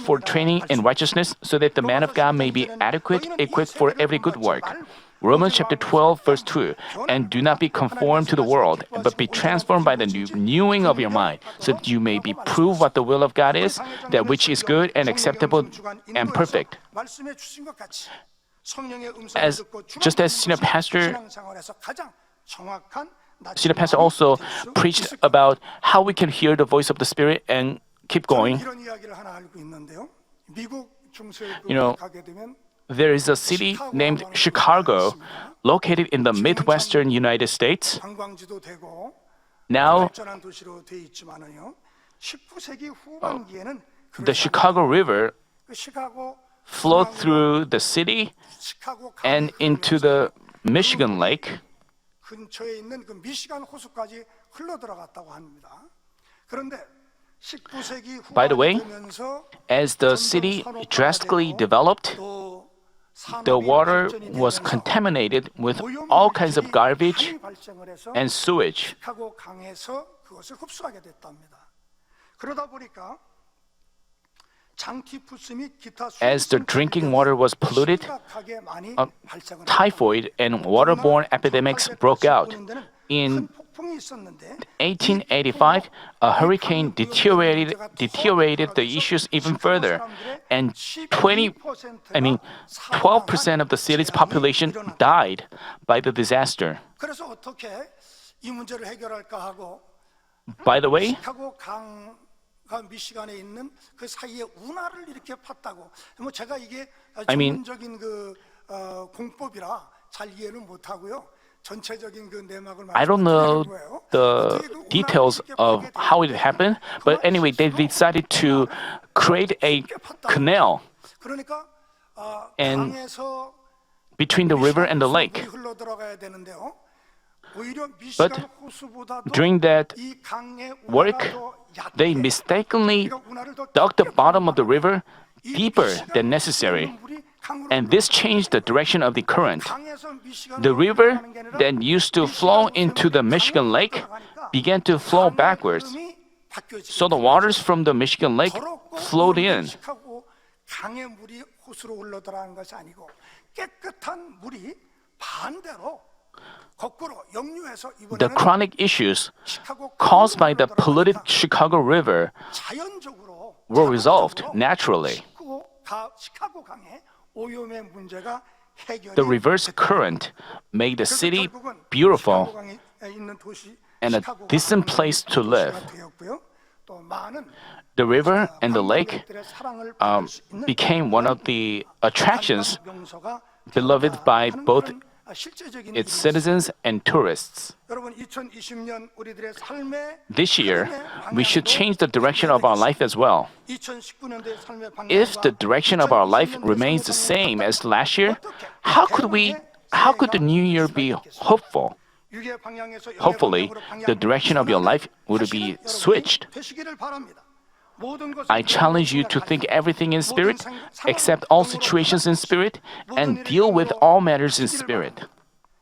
for training in righteousness, so that the man of God may be adequate, equipped for every good work. Romans chapter 12 verse 2, and do not be conformed to the world, but be transformed by the renewing of your mind, so that you may be prove what the will of God is, that which is good and acceptable and perfect. Just as Senior Pastor also preached about how we can hear the voice of the Spirit and keep going. There is a city named Chicago, located in the Midwestern United States. Now, the Chicago River flowed through the city and into the Michigan Lake. 19세기 By the way, 후반이 되면서 as the city drastically developed, 또 the 산업이 water 발전이 was 되면서 contaminated with 오염 all kinds of 물질이 garbage 많이 발생을 해서 and sewage. 시카고 강에서 그것을 흡수하게 됐답니다. 그러다 보니까 장티푸스 및 기타 As the drinking water was polluted, 심각하게 많이 uh, 발생을 typhoid and waterborne epidemics broke out. In 폭풍이 있었는데 1885, a hurricane deteriorated the issues even further, and 12% of the city's population died by the disaster. 그래서 어떻게 이 문제를 해결할까 하고 By the way, 시카고 강과 미시간에 있는 그 사이에 운하를 이렇게 팠다고. 뭐 제가 이게 전문적인 그 공법이라 잘 이해는 못하고요. 전체적인 그 내막을 I don't know 말씀드리는 거예요. the 어떻게 그 운하를 details 이렇게 of 파게 how it 됐는데 happened, but anyway, they decided to create a canal 그러니까 and 강에서 between the river and the lake. 물이 흘러 들어가야 되는데요. 오히려 But 미시간 호수보다도 during that 이 강의 work, 운하가 더 얕게, they mistakenly 그러니까 운하를 더 dug the 깊게 bottom of the 파는 river 이 deeper 미시간 than 호수에 necessary, 있는 물이 강으로 and this changed the direction of the current. 강에서 미시간으로 The river 흘러가는 게 아니라 that used to flow into the Michigan Lake began to flow 강의 backwards. 흐름이 바뀌어지게 So the waters from the Michigan Lake 더럽고 flowed in. 오염되고 강의 물이 호수로 흘러 들어가는 것이 아니고 깨끗한 물이 반대로 거꾸로 역류해서 The 이번에는 chronic issues 시카고 caused by the 강으로 polluted 들어가니까 Chicago River 자연적으로 were resolved 자동적으로 naturally. 시카고 강의 오염의 문제가 해결이 The reverse 됐다. current made the 그래서 city 결국은 beautiful 시카고 강에 있는 도시, and a 시카고가 decent 하나의 place to 도시가 live. 되었고요. 또 많은 The river and the lake 관광객들의 사랑을 받을 수 있는 became one of the attractions 관광 명소가 beloved by 하는 both 그런 실제적인 its 일이었습니다. citizens and tourists. 여러분 2020년 우리들의 삶의 This year, we should 방향도 change the direction of our life as well. 2019년도의 삶의 If the 방향과 direction of our life 2020년도의 remains the 삶의 same 방향과 as last year, 어떻게 how could the new year be hopeful? 육의 방향에서 영의 Hopefully, 방향으로 the direction of your life would be 하시는 switched. 여러분이 되시기를 바랍니다. 모든 것을 I challenge you to think everything in spirit, accept all situations in spirit, and deal with all matters in spirit.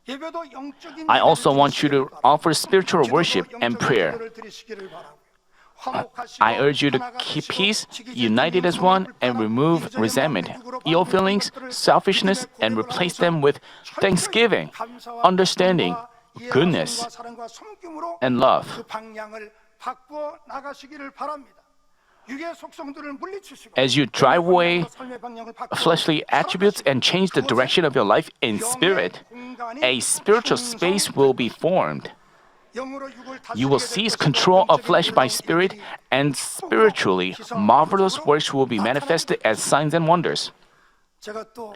예배도 영적인 I also 예배를 want you to 드리시기를 바랍니다. offer spiritual 기도도 worship and 영적인 prayer. 예배를 드리시기를 바라고요. 화목하시고 I urge you to 하나가 keep 되시고 peace, 지기질 united as one, and remove 이기적인 resentment, 마음의 누구로 ill 받는 feelings, 것들을 selfishness, 믿음의 and 고백을 replace 하면서 them with thanksgiving, 감사와 understanding, 기쁨과 goodness, 이해와 사랑과 섬김으로 and love. 그 방향을 바꿔 나가시기를 바랍니다. 육의 속성들을 물리치시고 As you drive away 삶의 방향을 바꿔 fleshly attributes and change the direction of your life in spirit, a spiritual space will be formed. 영으로 육을 You will 다스리게 될 seize 것이고 control of flesh by 영적인 spirit, 일들이 and spiritually, marvelous works will be manifested as signs and wonders. 제가 또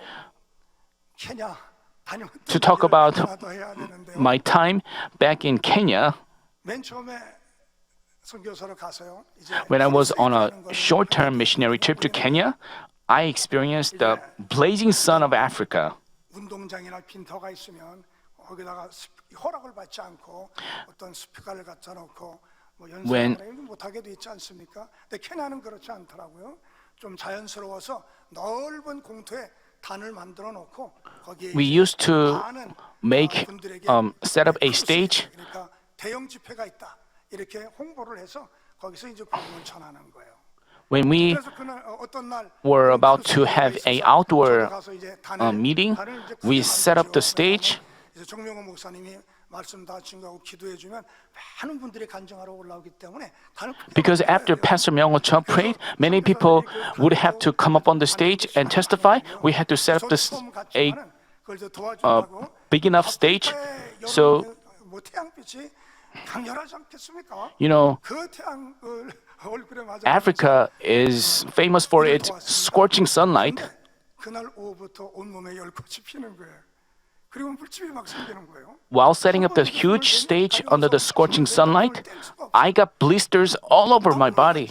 케냐 다녀왔던 To talk 얘기를 about 하나 더 해야 되는데요. My time back in Kenya, 맨 처음에 선교사로 가서요. 이제 when I was on a 하는 거는 short-term missionary trip to Kenya, I experienced the blazing sun of Africa. 운동장이나 빈터가 있으면 거기다가 허락을 받지 않고 어떤 스피커를 갖다 놓고 뭐 When- 연습을 못하게도 있지 않습니까? 근데 케냐는 그렇지 않더라고요. 좀 자연스러워서 넓은 공터에 단을 만들어 놓고 거기에 We 이제 used to 많은 make 분들에게 set up a 크루세이드, stage. 그러니까 대형 집회가 있다 이렇게 홍보를 해서 거기서 이제 복음을 전하는 거예요. When we 그래서 그날 어떤 날 were about to have a outdoor 가서 이제 단을 meeting, 이제 we 구경하는 set up the 거죠. stage. 이제 정명호 목사님이 말씀 다 증거하고 기도해 주면 많은 분들이 간증하러 올라오기 때문에 단을 Because after Pastor Myung-ho Cho prayed, many people would have to come up on the stage and testify. We had to set up a big enough stage. So, 뭐 태양빛이 강렬하지 않겠습니까? you know, 그 태양을 얼굴에 맞아 Africa is famous for its scorching sunlight. 그날 오후부터 온몸에 열꽃이 피는 거예요. 그리고 물집이 막 생기는 거예요. While setting up the huge stage under the scorching sunlight, I got blisters all over my body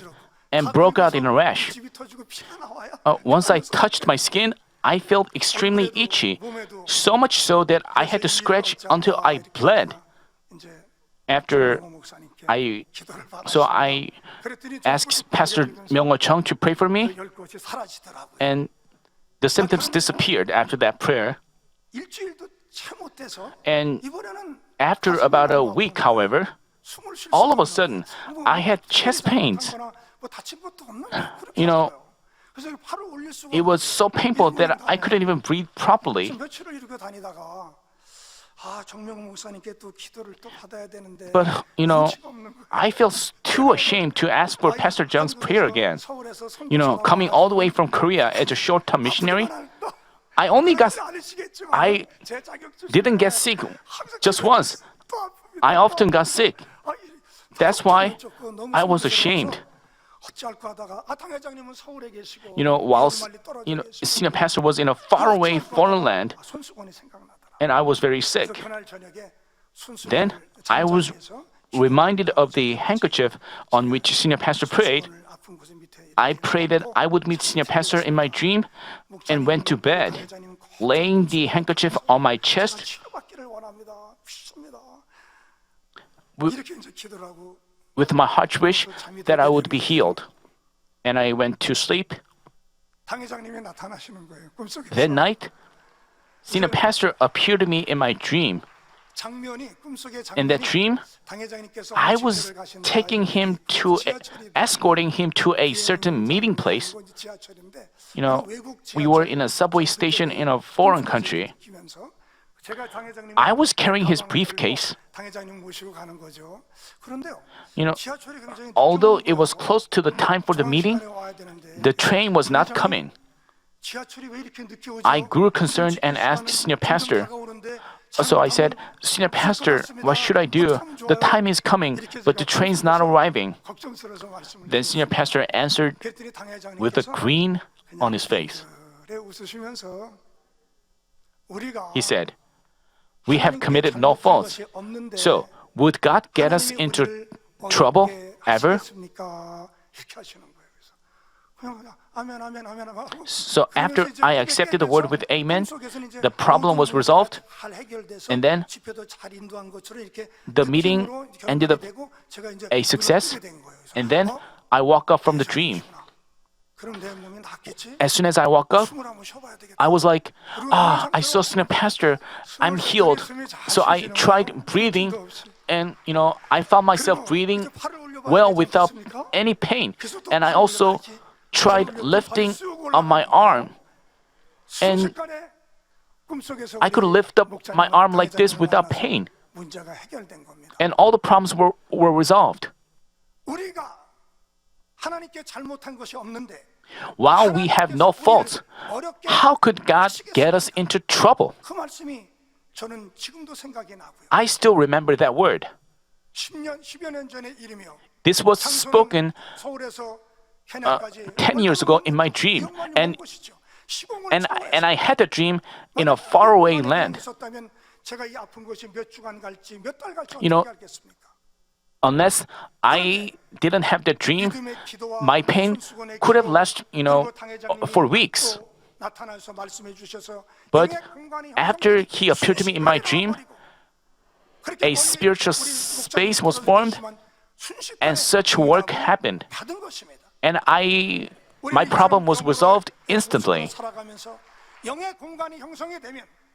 and broke out in a rash. 물집이 터지고 피가 나와요. Once I touched my skin, I felt extremely itchy, so much so that I had to scratch until I bled. 이제 after 목사님께 I 기도를 so 받았습니다. I 그랬더니 asked Pastor Myung-woo Chung to pray for me, 열것이 사라지더라고요. and the symptoms disappeared after that prayer. 일주일도 채 못돼서 And 이번에는 after about a week, however, 숨을 쉴 all of 수가 a sudden, 없는 거예요. I had chest pains. 뭐 다친 것도 없는데 그렇게 You know, 아파요. 그래서 팔을 올릴 수가 It was so painful that I 없어요. couldn't even breathe properly. 며칠을 이렇게 다니다가 정명 목사님께 또 기도를 또 받아야 되는데 But, 눈치가 없는 거예요. I feel too ashamed to ask for Pastor Jung's prayer again. Coming all the way from Korea as a short-term missionary, I only got, I didn't get sick just once. I often got sick. That's why I was ashamed. While senior pastor was in a faraway foreign land, and I was very sick. Then I was reminded of the handkerchief on which senior pastor prayed. I prayed that I would meet senior pastor in my dream and went to bed, laying the handkerchief on my chest with my heart wish that I would be healed. And I went to sleep. That night, senior pastor appeared to me in my dream. In that dream, I was escorting him to a certain meeting place. We were in a subway station in a foreign country. I was carrying his briefcase. Although it was close to the time for the meeting, the train was not coming. I grew concerned and asked senior pastor. So I said, "Senior pastor, what should I do? The time is coming, but the train's not arriving." Then senior pastor answered with a grin on his face. He said, "We have committed no faults. So would God get us into trouble ever?" So after I accepted the word with amen, the problem was resolved, and then the meeting ended up a success, and then I woke up from the dream. As soon as I woke up, I was like, I saw senior pastor, I'm healed. So I tried breathing, and I found myself breathing well without any pain. And I also tried lifting on my arm, and I could lift up my arm like this without pain. And all the problems were resolved. While we have no faults, how could God get us into trouble? I still remember that word. This was spoken 10 years ago in my dream, and I had a dream in a faraway land. Unless I didn't have that dream, my pain could have lasted, for weeks. But after he appeared to me in my dream, a spiritual space was formed, and such work happened. And my problem was resolved instantly.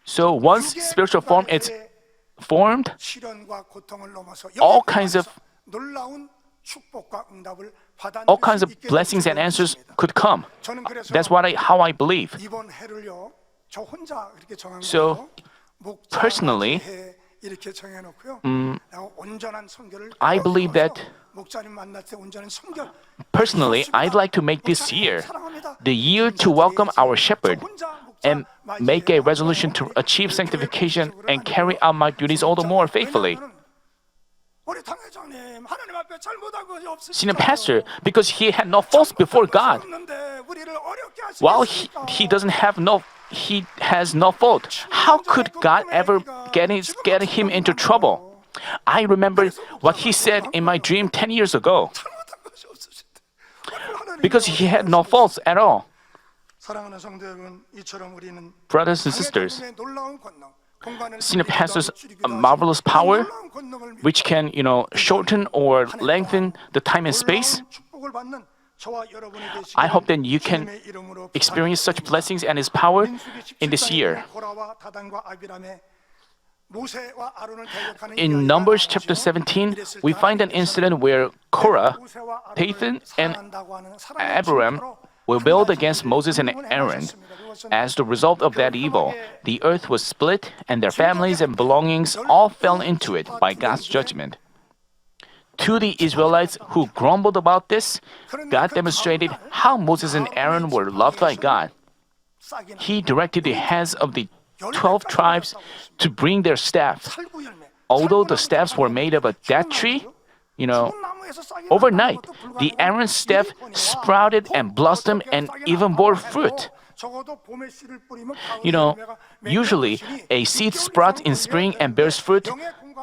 So once spiritual form is formed, all kinds of blessings and answers could come. That's how I believe. So personally, I believe that I'd like to make this year the year to welcome our shepherd and make a resolution to achieve sanctification and carry out my duties all the more faithfully. Senior pastor, because he had no faults before God, while he has no fault, how could God ever get him into trouble? I remember what he said in my dream 10 years ago. Because he had no faults at all. Brothers and sisters, senior pastor's marvelous power which can, shorten or lengthen the time and space. I hope that you can experience such blessings and His power in this year. In Numbers chapter 17, we find an incident where Korah, Dathan, and Abiram rebelled against Moses and Aaron. As the result of that evil, the earth was split and their families and belongings all fell into it by God's judgment. To the Israelites who grumbled about this, God demonstrated how Moses and Aaron were loved by God. He directed the heads of the 12 tribes to bring their staff. Although the staffs were made of a date tree, overnight, the Aaron's staff sprouted and blossomed and even bore fruit. Usually a seed sprouts in spring and bears fruit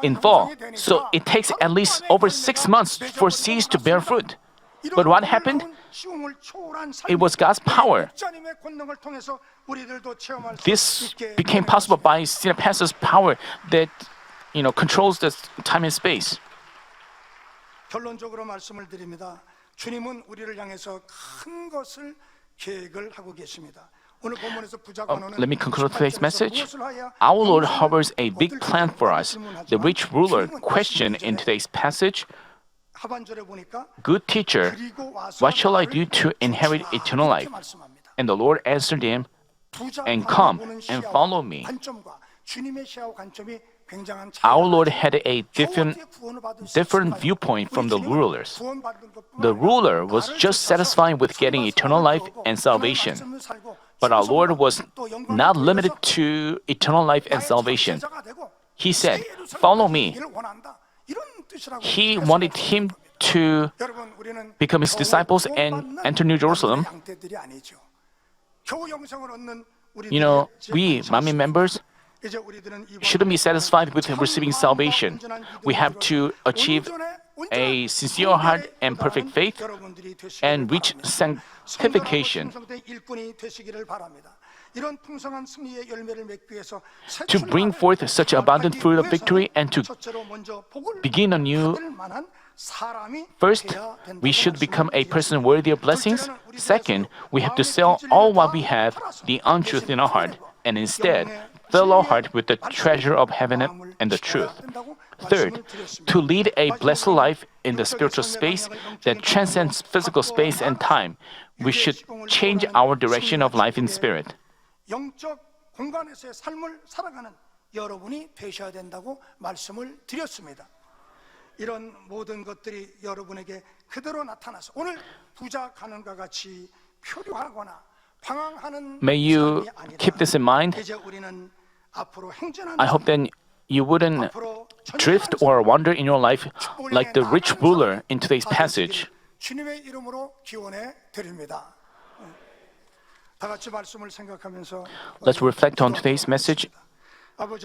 in fall, so it takes at least over 6 months for seeds to bear fruit. But what happened? It was God's power. This became possible by Senior Pastor's power that controls the time and space. 결론적으로 말씀을 드립니다. 주님은 우리를 향해서 큰 것을 계획을 하고 계십니다. Let me conclude today's message. Our Lord harbors a big plan for us. The rich ruler questioned in today's passage, "Good teacher, what shall I do to inherit eternal life?" And the Lord answered him, "And come and follow me." Our Lord had a different viewpoint from the rulers. The ruler was just satisfied with getting eternal life and salvation. But our Lord was not limited to eternal life and salvation. He said, "Follow me." He wanted him to become His disciples and enter New Jerusalem. We, Manmin members, shouldn't be satisfied with receiving salvation. We have to achieve a sincere heart and perfect faith and reach sanctification. To bring forth such abundant fruit of victory and to begin anew, first, we should become a person worthy of blessings. Second, we have to sell all what we have, the untruth in our heart, and instead fill our heart with the treasure of heaven and the truth. Third, to lead a blessed life in the spiritual space that transcends physical space and time, we should change our direction of life in spirit. 영적 공간에서의 삶을 살아가는 여러분이 되셔야 된다고 말씀을 드렸습니다. 이런 모든 것들이 여러분에게 그대로 나타나서 오늘 부자 가난과 같이 표류하거나 방황하는 May you keep this in mind. 이제 우리는 앞으로 행진하는 I hope that you wouldn't drift or wander in your life like the rich ruler in today's passage. 주님의 이름으로 기원해 드립니다. 다 같이 말씀을 생각하면서 Let's reflect on today's message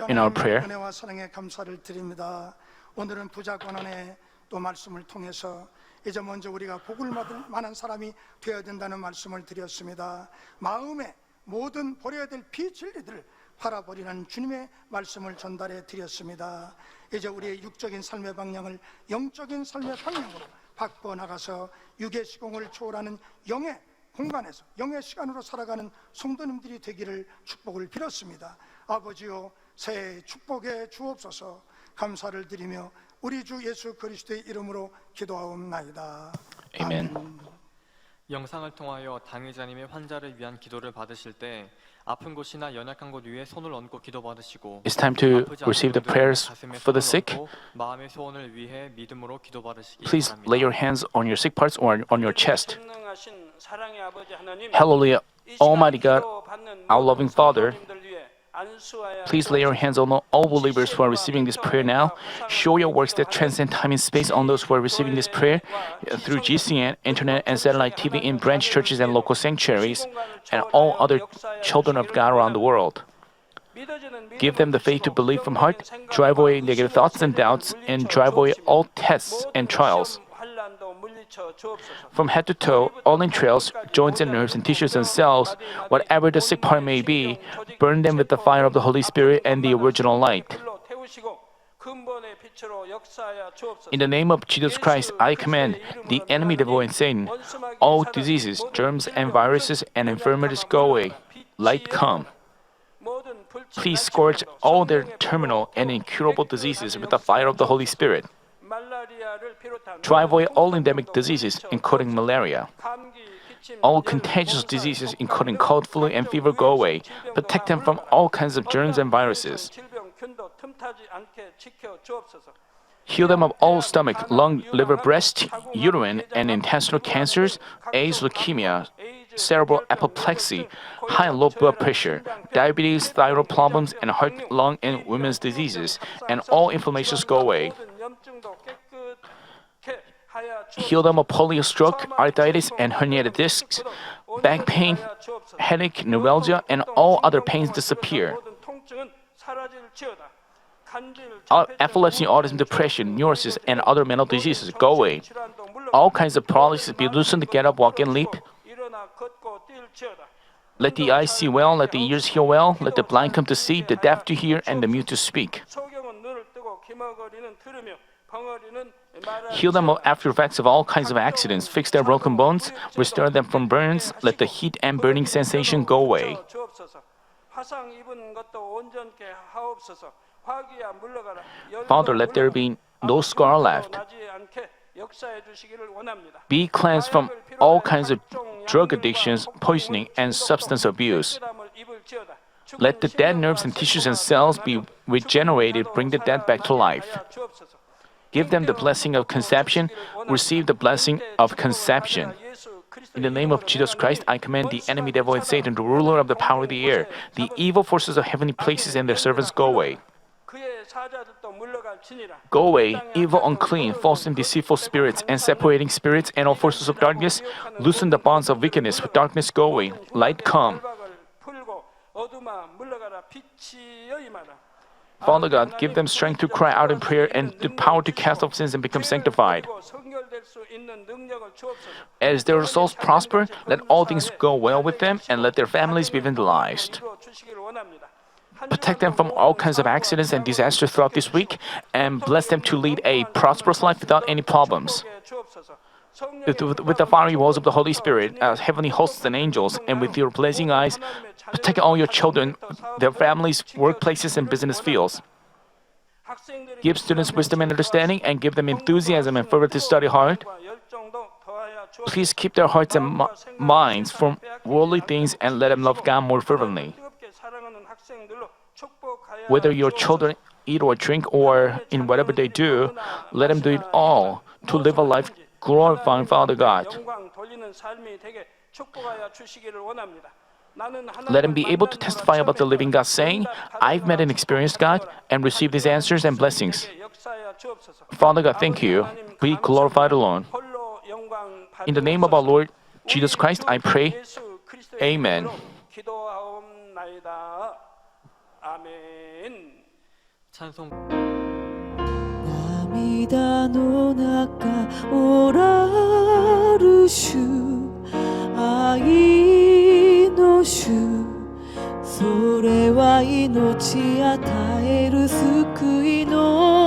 in our prayer. 은혜와 사랑에 감사를 드립니다. 오늘은 부자 권한의 또 말씀을 통해서 이제 먼저 우리가 복을 받을 만한 사람이 되어야 된다는 말씀을 드렸습니다. 마음에 모든 버려야 될 비진리들을 팔아버리는 주님의 말씀을 전달해 드렸습니다. 이제 우리의 육적인 삶의 방향을 영적인 삶의 방향으로 바꿔 나가서 육의 시공을 초월하는 영의 공간에서 영의 시간으로 살아가는 성도님들이 되기를 축복을 빌었습니다. 아버지요, 새해 축복해 주옵소서. 감사를 드리며 우리 주 예수 그리스도의 이름으로 기도하옵나이다. Amen. 영상을 통하여 당의자님의 환자를 위한 기도를 받으실 때 아픈 곳이나 연약한 곳 위에 손을 얹고 기도받으시고 It's time to receive the prayers for the sick. 마음의 소원을 위해 믿음으로 기도받으시기 Please 바랍니다. lay your hands on your sick parts or on your chest. Hallelujah, Almighty God, our loving Father, please lay your hands on all believers who are receiving this prayer now. Show your works that transcend time and space on those who are receiving this prayer through GCN, internet, and satellite TV in branch churches and local sanctuaries, and all other children of God around the world. Give them the faith to believe from heart, drive away negative thoughts and doubts, and drive away all tests and trials. From head to toe, all entrails, joints and nerves and tissues and cells, whatever the sick part may be, burn them with the fire of the Holy Spirit and the original light. In the name of Jesus Christ, I command the enemy devil and Satan, all diseases, germs, and viruses and infirmities go away. Light come. Please scourge all their terminal and incurable diseases with the fire of the Holy Spirit. Drive away all endemic diseases, including malaria. All contagious diseases, including cold, flu, and fever, go away. Protect them from all kinds of germs and viruses. Heal them of all stomach, lung, liver, breast, uterine, and intestinal cancers, AIDS, leukemia, cerebral apoplexy, high and low blood pressure, diabetes, thyroid problems, and heart, lung, and women's diseases, and all inflammations go away. Heal them of polio, stroke, arthritis, and herniated discs, back pain, headache, neuralgia, and all other pains disappear. Epilepsy, autism, depression, neurosis, and other mental diseases go away. All kinds of paralysis be loosened, get up, walk, and leap. Let the eyes see well, let the ears hear well, let the blind come to see, the deaf to hear, and the mute to speak. Heal them of after effects of all kinds of accidents, fix their broken bones, restore them from burns, let the heat and burning sensation go away. Father, let there be no scar left. Be cleansed from all kinds of drug addictions, poisoning, and substance abuse. Let the dead nerves and tissues and cells be regenerated, bring the dead back to life. Give them the blessing of conception, receive the blessing of conception. In the name of Jesus Christ, I command the enemy devil and Satan, the ruler of the power of the air, the evil forces of heavenly places and their servants go away. Go away, evil, unclean, false and deceitful spirits, and separating spirits and all forces of darkness. Loosen the bonds of wickedness, with darkness go away. Light come. Father God, give them strength to cry out in prayer and the power to cast off sins and become sanctified. As their souls prosper, let all things go well with them and let their families be vandalized. Protect them from all kinds of accidents and disasters throughout this week and bless them to lead a prosperous life without any problems. With the fiery walls of the Holy Spirit, as heavenly hosts and angels, and with your blazing eyes, protect all your children, their families, workplaces, and business fields. Give students wisdom and understanding, and give them enthusiasm and fervor to study hard. Please keep their hearts and minds from worldly things and let them love God more fervently. Whether your children eat or drink or in whatever they do, let them do it all to live a life glorifying Father God. Let them be able to testify about the living God, saying, I've met and experienced God and received His answers and blessings. Father God, thank you. Be glorified alone. In the name of our Lord Jesus Christ, I pray. Amen. 찬송 涙の中おらる主愛の主それは命与える救いの